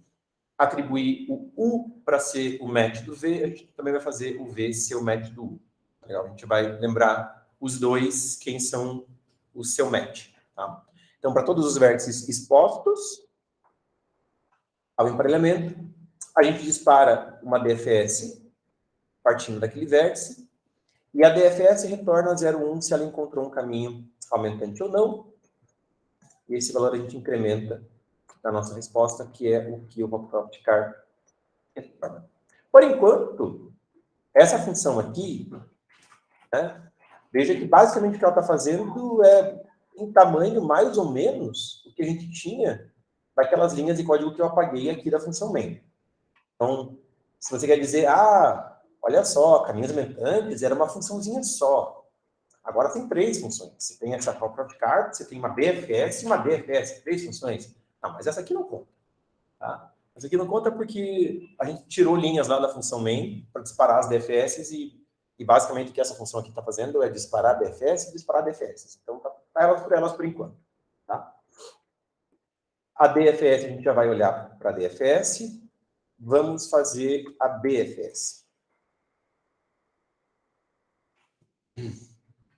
Speaker 1: atribuir o U para ser o match do V, a gente também vai fazer o V ser o match do U. Legal? A gente vai lembrar os dois quem são o seu match. Tá? Então, para todos os vértices expostos ao emparelhamento, a gente dispara uma DFS partindo daquele vértice, e a DFS retorna a 0,1 se ela encontrou um caminho aumentante ou não, e esse valor a gente incrementa na nossa resposta, que é o que o Hopcroft Car retorna. Por enquanto, essa função aqui, né, veja que basicamente o que ela está fazendo é, em tamanho, mais ou menos, o que a gente tinha daquelas linhas de código que eu apaguei aqui da função main. Então, se você quer dizer, olha só, caminhos aumentantes era uma funçãozinha só. Agora tem 3 funções. Você tem essa Hopcroft Car, você tem uma BFS e uma DFS, 3 funções. Não, mas essa aqui não conta. Tá? Essa aqui não conta porque a gente tirou linhas lá da função main para disparar as DFS e basicamente o que essa função aqui está fazendo é disparar DFS e disparar DFS. Então, tá elas por elas por enquanto. Tá? A DFS, a gente já vai olhar para a DFS. Vamos fazer a BFS.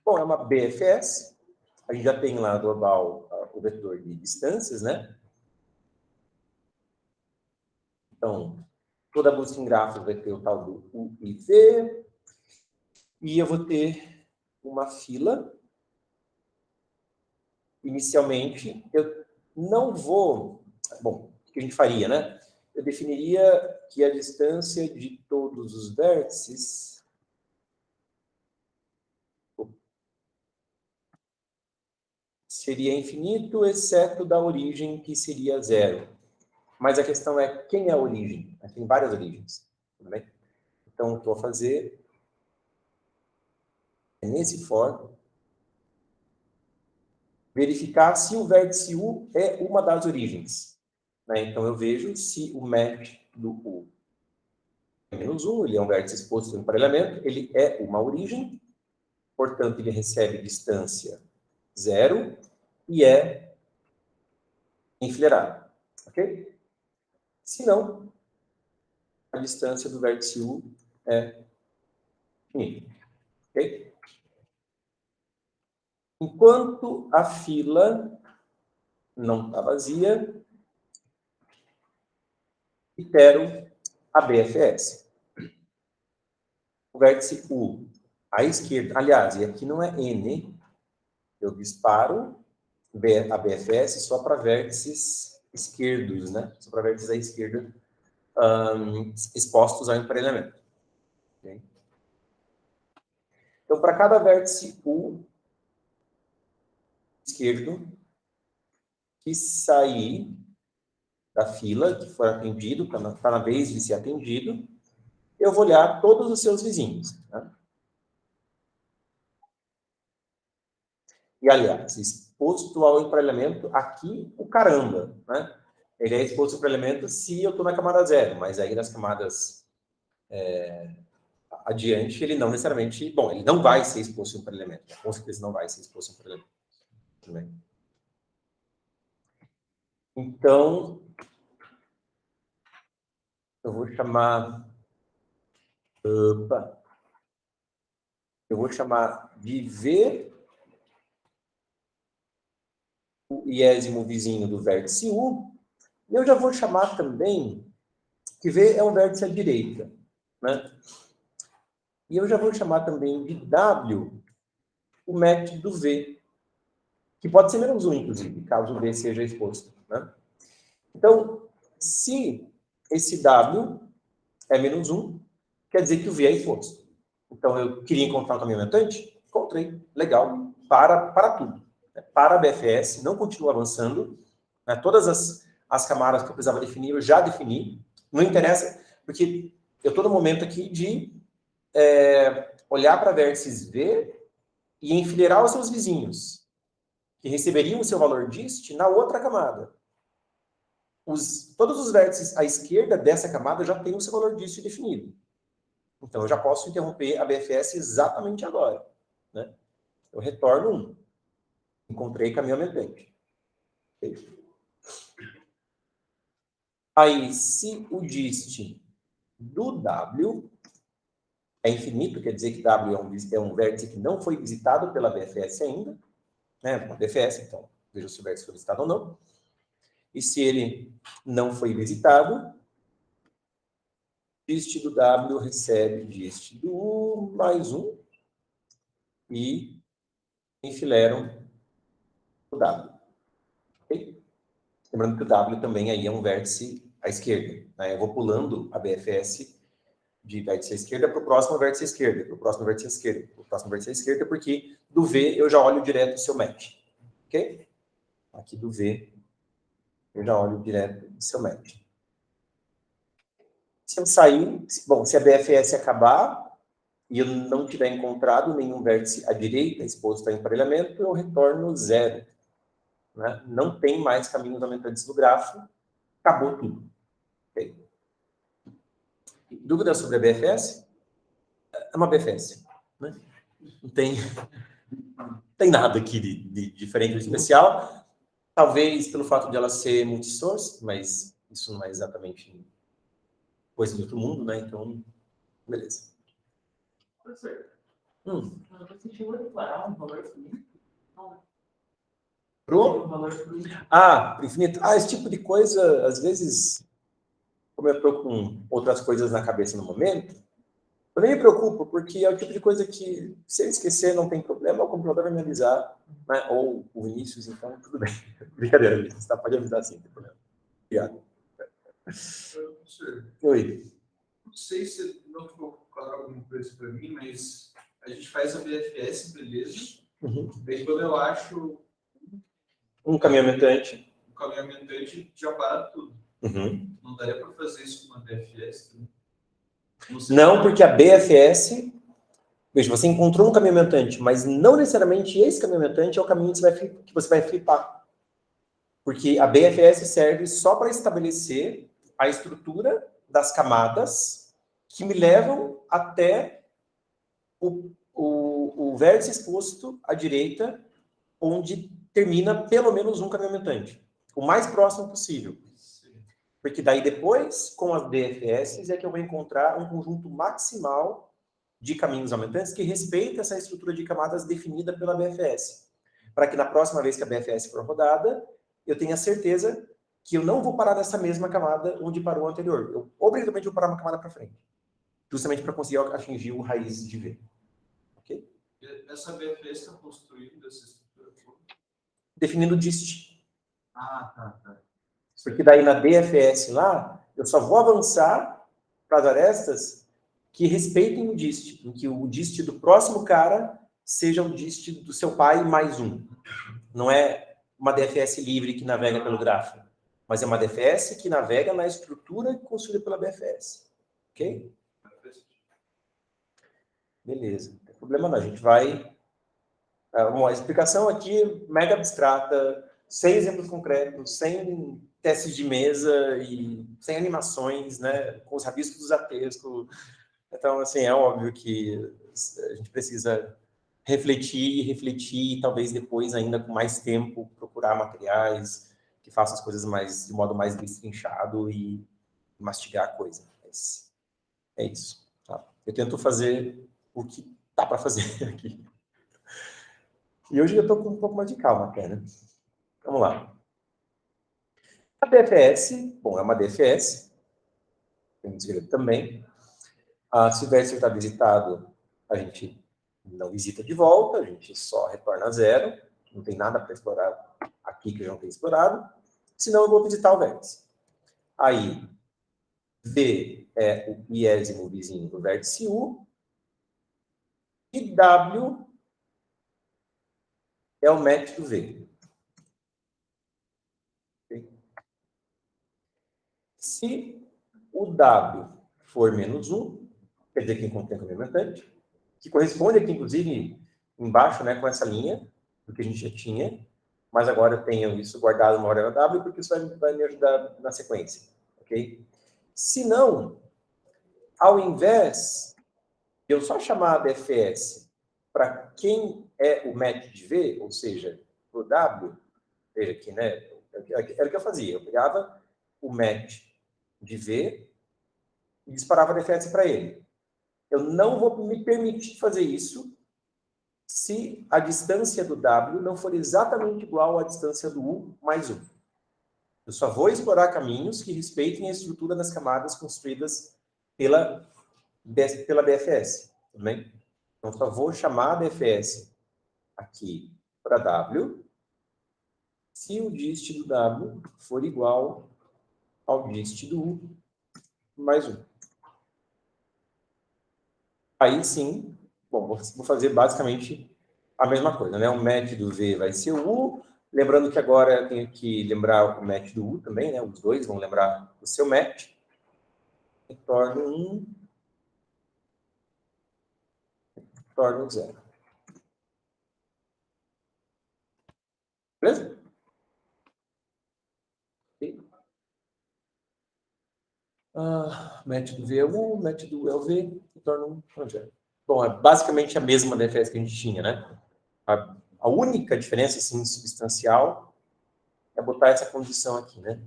Speaker 1: Bom, é uma BFS. A gente já tem lá global o vetor de distâncias, né? Então, toda busca em grafos vai ter o tal do U e V. E eu vou ter uma fila. Inicialmente, eu não vou... Bom, o que a gente faria, né? Eu definiria que a distância de todos os vértices seria infinito, exceto da origem, que seria 0. Mas a questão é, quem é a origem? Tem várias origens. Tudo bem? Então, o que eu vou fazer é, nesse for, verificar se o vértice U é uma das origens. Né? Então, eu vejo se o match do U é menos 1, ele é um vértice exposto no emparelhamento, ele é uma origem, portanto, ele recebe distância 0 e é enfileirado. Ok? Se não, a distância do vértice U é finita. Ok? Enquanto a fila não está vazia, itero a BFS. O vértice U à esquerda, aliás, e aqui não é N, eu disparo a BFS só para vértices esquerdos, né? Só para vértices à esquerda expostos ao emparelhamento. Okay? Então, para cada vértice U esquerdo que sair da fila, que for atendido, está na vez de ser atendido, eu vou olhar todos os seus vizinhos. Né? E, aliás, exposto ao emparelhamento, aqui o caramba, né? Ele é exposto ao emparelhamento se eu estou na camada 0, mas aí nas camadas adiante, ele não necessariamente... Bom, ele não vai ser exposto ao emparelhamento. Com certeza não vai ser exposto ao emparelhamento. Também. Então, eu vou chamar... Opa! Eu vou chamar de V o iésimo vizinho do vértice U, e eu já vou chamar também, que V é um vértice à direita, né? E eu já vou chamar também de W o match do V, que pode ser menos 1, inclusive, caso o V seja exposto, né? Então, se esse W é menos 1, quer dizer que o V é exposto. Então, eu queria encontrar um caminho aumentante? Encontrei. Legal. Para tudo. Para a BFS, não continuo avançando. Né? Todas as camadas que eu precisava definir, eu já defini. Não interessa, porque eu estou no momento aqui de olhar para vértices V e enfileirar os seus vizinhos, que receberiam o seu valor dist na outra camada. Todos os vértices à esquerda dessa camada já têm o seu valor dist definido. Então, eu já posso interromper a BFS exatamente agora. Né? Eu retorno 1. Encontrei caminho aumentante. Aí, se o dist do W é infinito, quer dizer que W é um vértice que não foi visitado pela BFS ainda, né? Uma BFS, então, veja se o vértice foi visitado ou não. E se ele não foi visitado, dist do W recebe dist do U mais 1 e enfileiram o W. Ok? Lembrando que o W também aí é um vértice à esquerda. Né? Eu vou pulando a BFS de vértice à esquerda para o próximo vértice à esquerda, para o próximo vértice à esquerda, para o próximo vértice à esquerda, porque do V eu já olho direto o seu match. Ok? Aqui do V eu já olho direto o seu match. Se eu sair, bom, se a BFS acabar e eu não tiver encontrado nenhum vértice à direita exposto a emparelhamento, eu retorno 0. Né? Não tem mais caminhos aumentantes no grafo, acabou tudo. Okay? Dúvidas sobre a BFS? É uma BFS. Né? Não tem nada aqui de diferente ou especial. Talvez pelo fato de ela ser multisource, mas isso não é exatamente coisa do outro mundo, né? Então, beleza.
Speaker 2: Professor, você chegou a declarar um valor finito?
Speaker 1: Pro infinito. Esse tipo de coisa, às vezes, como eu estou com outras coisas na cabeça no momento, eu nem me preocupo, porque é o tipo de coisa que, se eu esquecer, não tem problema, o computador vai me avisar, né? Ou o Vinícius, então tudo bem. Brincadeira, Vinícius, tá? Pode avisar sim, não tem problema. Obrigado.
Speaker 3: Professor,
Speaker 1: Oi.
Speaker 3: não sei se não ficou claro alguma coisa para mim, mas a gente faz a BFS, beleza? Daí quando eu acho
Speaker 1: Um caminho aumentante.
Speaker 3: um caminho aumentante, já para tudo. Não daria para fazer isso com uma BFS? Né?
Speaker 1: Não, porque a BFS... Veja, você encontrou um caminho aumentante, mas não necessariamente esse caminho aumentante é o caminho que você vai flipar. Porque a BFS serve só para estabelecer a estrutura das camadas que me levam até o vértice exposto à direita, onde termina pelo menos um caminho aumentante. O mais próximo possível. Porque daí depois, com as BFS, é que eu vou encontrar um conjunto maximal de caminhos aumentantes que respeita essa estrutura de camadas definida pela BFS. Para que na próxima vez que a BFS for rodada, eu tenha certeza que eu não vou parar nessa mesma camada onde parou o anterior. Eu obrigatoriamente vou parar uma camada para frente. Justamente para conseguir atingir o raiz de V. Ok?
Speaker 3: Essa BFS está construindo essa estrutura?
Speaker 1: definindo o dist.
Speaker 3: Tá.
Speaker 1: Porque daí na DFS lá, eu só vou avançar para as arestas que respeitem o dist, em que o dist do próximo cara seja o dist do seu pai mais um. Não é uma DFS livre que navega pelo grafo, mas é uma DFS que navega na estrutura construída pela BFS. Ok? Beleza. Não tem problema não. A gente vai... Uma explicação aqui mega abstrata, sem exemplos concretos, sem testes de mesa e sem animações, né? Com os rabiscos do Zatesco. Então, assim, é óbvio que a gente precisa refletir, e talvez depois, ainda com mais tempo, procurar materiais que façam as coisas de modo mais destrinchado e mastigar a coisa. Mas é isso. Tá? Eu tento fazer o que dá para fazer aqui. E hoje eu estou com um pouco mais de calma até, né? Vamos lá. A DFS, bom, é uma DFS, tem que escrever também. Se o vértice está visitado, a gente não visita de volta, a gente só retorna a zero, não tem nada para explorar aqui que eu já não tenho explorado, senão eu vou visitar o vértice. Aí, V é o iésimo vizinho do vértice U, e W é o match do V. Se o W for menos 1, quer dizer que encontrei com o limitante, que corresponde aqui, inclusive, embaixo, né, com essa linha, do que a gente já tinha, mas agora eu tenho isso guardado uma hora na W, porque isso vai me ajudar na sequência, ok? Se não, ao invés de eu só chamar a DFS para quem é o match de V, ou seja, o W, veja aqui, né, era o que eu fazia, eu pegava o match de V e disparava a DFS para ele. Eu não vou me permitir fazer isso se a distância do W não for exatamente igual à distância do U mais 1. Eu só vou explorar caminhos que respeitem a estrutura das camadas construídas pela BFS. Tudo bem? Então, só vou chamar a BFS aqui para W se o dist do W for igual ao dist do U mais 1. Aí sim, bom, vou fazer basicamente a mesma coisa, né? O match do V vai ser o U. Lembrando que agora eu tenho que lembrar o match do U também, né? Os dois vão lembrar o seu match. Retorno 1, retorno 0. Beleza? Match do V é U, match do U é o V, retorno 1, 0. Bom, é basicamente a mesma DFS que a gente tinha, né? A única diferença, assim, substancial é botar essa condição aqui, né?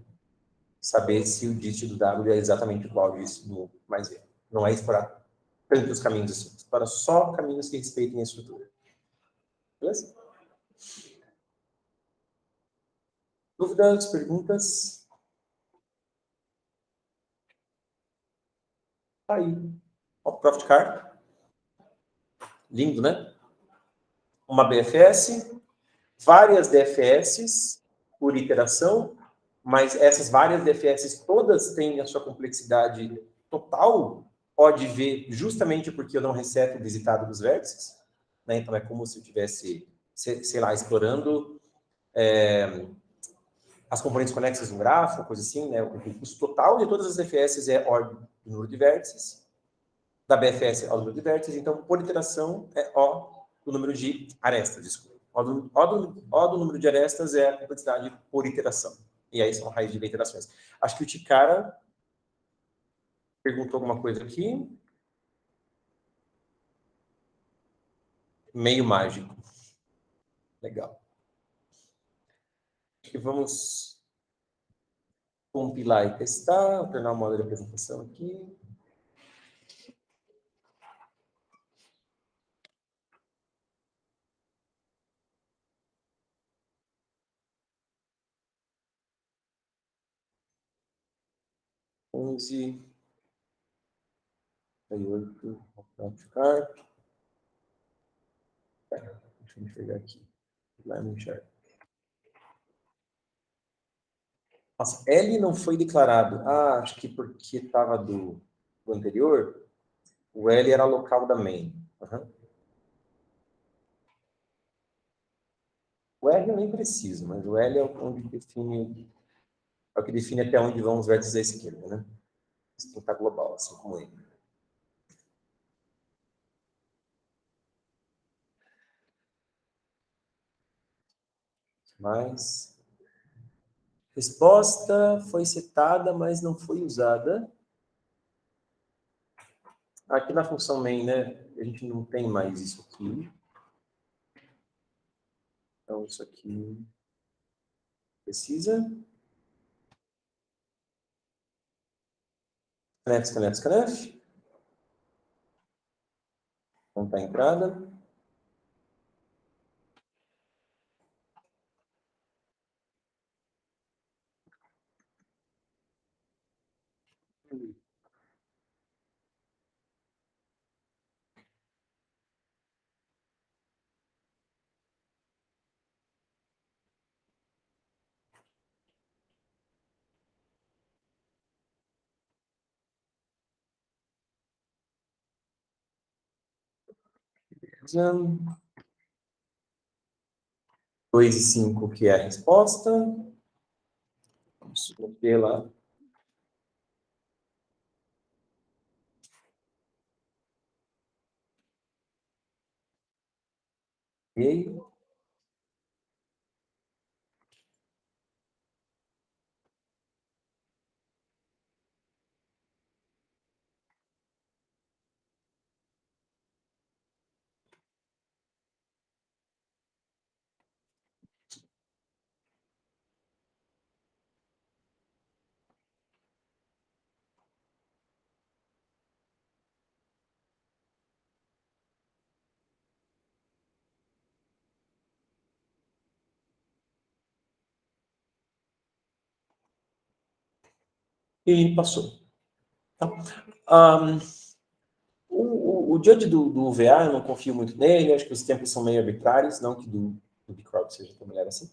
Speaker 1: Saber se o dist do W é exatamente igual ao dist do mais V. Não é explorar tantos caminhos assim. Explora só caminhos que respeitem a estrutura. Beleza? Dúvidas, perguntas? Tá aí. Ó, Profit Car. Lindo, né? Uma BFS, várias DFS por iteração, mas essas várias DFS todas têm a sua complexidade total, pode ver justamente porque eu não reseto o visitado dos vértices, né? Então é como se eu tivesse, sei lá, explorando as componentes conexas no grafo, coisa assim, né? O custo total de todas as DFS é O do número de vértices, da BFS é O do número de vértices, então por iteração é O do número de arestas, desculpa. O do número de arestas é a complexidade por iteração. E aí são raízes de iterações. Acho que o Ticara perguntou alguma coisa aqui. Meio mágico. Legal. Acho que vamos compilar e testar. Vou tornar o modo de apresentação aqui. Onze. Aí, 8. Vou ficar. Deixa eu enxergar aqui. Lá no chart. Nossa, L não foi declarado. Ah, acho que porque estava do anterior, o L era local da main. Uhum. O R eu nem preciso, mas o L é onde define, é o que define até onde vão os vértices à esquerda, né? Isso tem que estar global, assim como ele. Mas resposta foi setada, mas não foi usada. Aqui na função main, né? A gente não tem mais isso aqui. Então, isso aqui precisa. Scanf, scanf, scanf. Contar a entrada. Beleza. 2 e 5, que é a resposta. Vamos submeter lá. Ok. E passou. Tá? O judge do UVA, eu não confio muito nele, acho que os tempos são meio arbitrários, não que do Bcrowd seja tão melhor assim.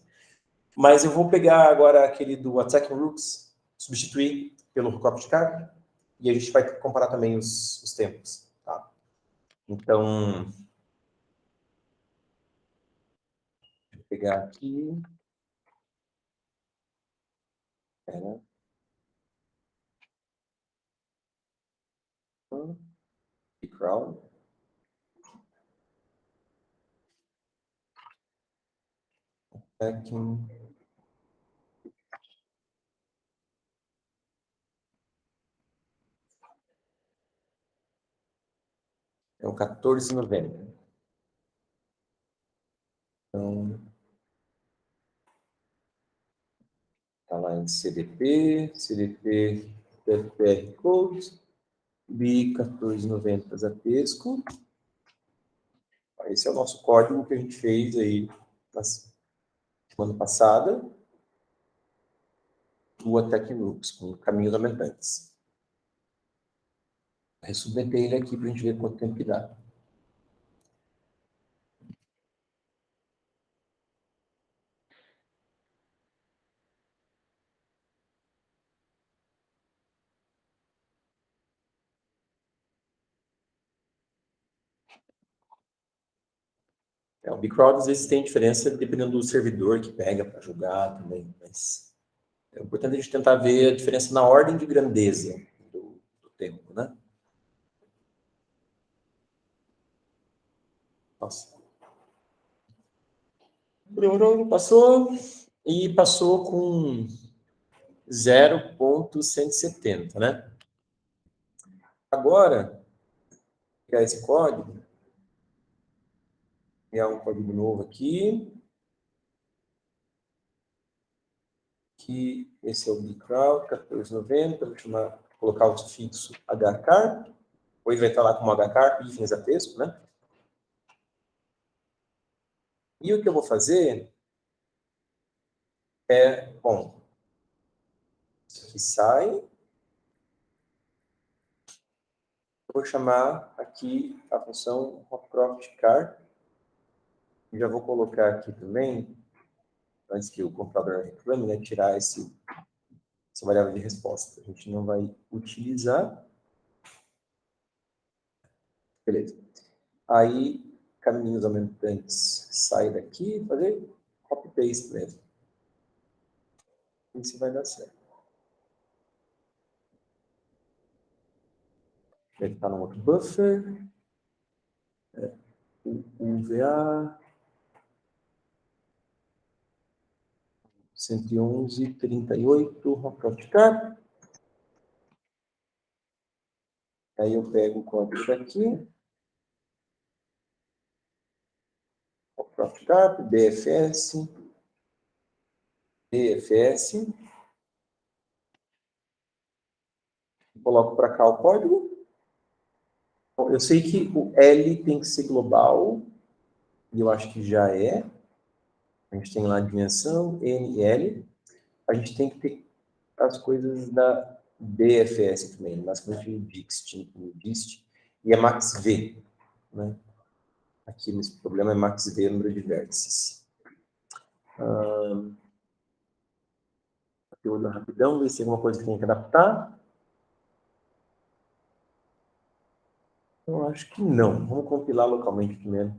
Speaker 1: Mas eu vou pegar agora aquele do Attacking Rooks, substituir pelo Hookup de carta, e a gente vai comparar também os tempos. Tá? Então, vou pegar aqui. Pera. Bcrowd. Attacking. É o 14 de novembro. Então, tá lá em CDP, FPR Code, BI 1490 Zatesco. Esse é o nosso código que a gente fez aí na semana passada, do Attack Rooks, com caminhos aumentantes. Vou submeter ele aqui para a gente ver quanto tempo que dá. O Bcrowd às vezes tem diferença dependendo do servidor que pega para jogar também, mas é importante a gente tentar ver a diferença na ordem de grandeza do tempo, né? Nossa. Passou e passou com 0.170, né? Agora, vou pegar esse código, criar um código novo aqui, que esse é o Bcrowd 1490, vou colocar o sufixo hcar, depois vai estar lá como hcar, hífen exatesco, né? E o que eu vou fazer é, bom, isso aqui sai, eu vou chamar aqui a função hopcroftcar, já vou colocar aqui também, antes que o computador reclame, né, tirar esse essa variável de resposta. A gente não vai utilizar. Beleza. Aí, caminhos aumentantes, sai daqui, fazer copy-paste mesmo. Isso vai dar certo. Ele está no outro buffer. O UVA 111.38, Rockcraft. Aí eu pego o código daqui. Rockcraft, DFS. Coloco para cá o código. Bom, eu sei que o L tem que ser global. E eu acho que já é. A gente tem lá a dimensão, N e L. A gente tem que ter as coisas da DFS também, basicamente o dist e a max_v, né? Aqui nesse problema é max_v, número de vértices. Eu olho rapidão, ver se tem alguma coisa que tem que adaptar. Eu acho que não. Vamos compilar localmente primeiro.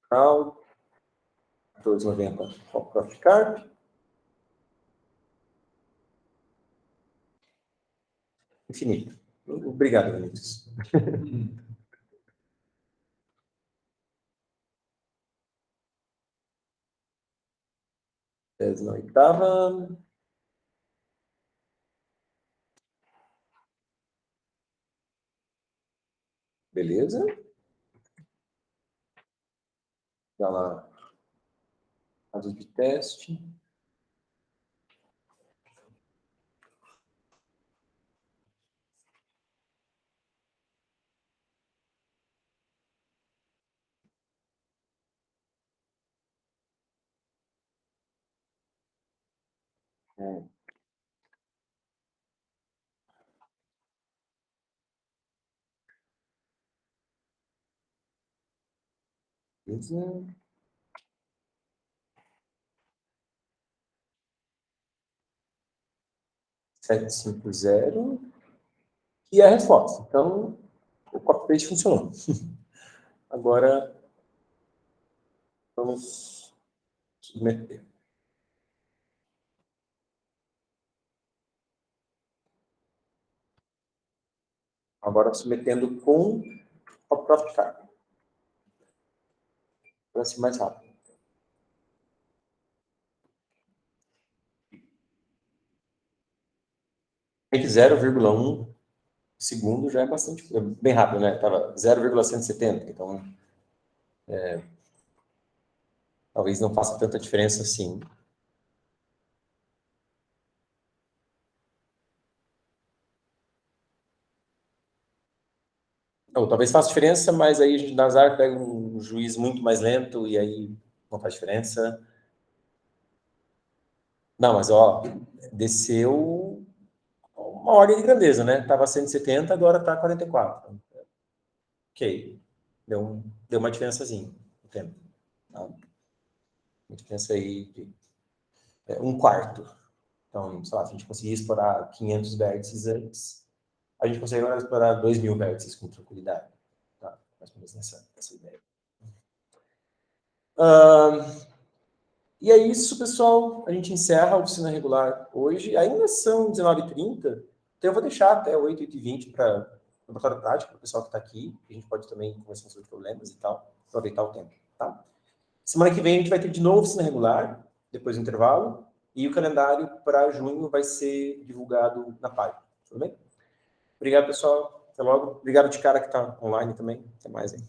Speaker 1: Cal 1490 Rockcraft. Infinito. Obrigado, Vinícius. Na oitava. Beleza. Dá lá. Caso de teste. Beleza. 750 e a resposta. Então, o copy-paste funcionou. Agora, vamos submeter. Agora, submetendo com o próprio cargo. Para ser mais rápido. Entre 0,1 segundo já é bastante, bem rápido, né? Estava 0,170, então talvez não faça tanta diferença assim. Ou talvez faça diferença, mas aí a gente na azar pega um juiz muito mais lento e aí não faz diferença. Não, mas ó, desceu uma ordem de grandeza, né? Estava 170, agora está 44. Ok. Deu uma diferençazinha no tempo. Tá? Uma diferença aí de um quarto. Então, sei lá, se a gente conseguir explorar 500 vértices antes, a gente consegue agora explorar 2.000 vértices com tranquilidade. Tá? Mais ou menos nessa ideia. E é isso, pessoal. A gente encerra a oficina regular hoje. Ainda são 19h30, então eu vou deixar até 8h20 para o laboratório prático, para o pessoal que está aqui. A gente pode também conversar sobre problemas e tal, aproveitar o tempo. Tá? Semana que vem a gente vai ter de novo oficina regular, depois do intervalo, e o calendário para junho vai ser divulgado na página. Tudo bem? Obrigado, pessoal. Até logo. Obrigado de cara que está online também. Até mais, hein?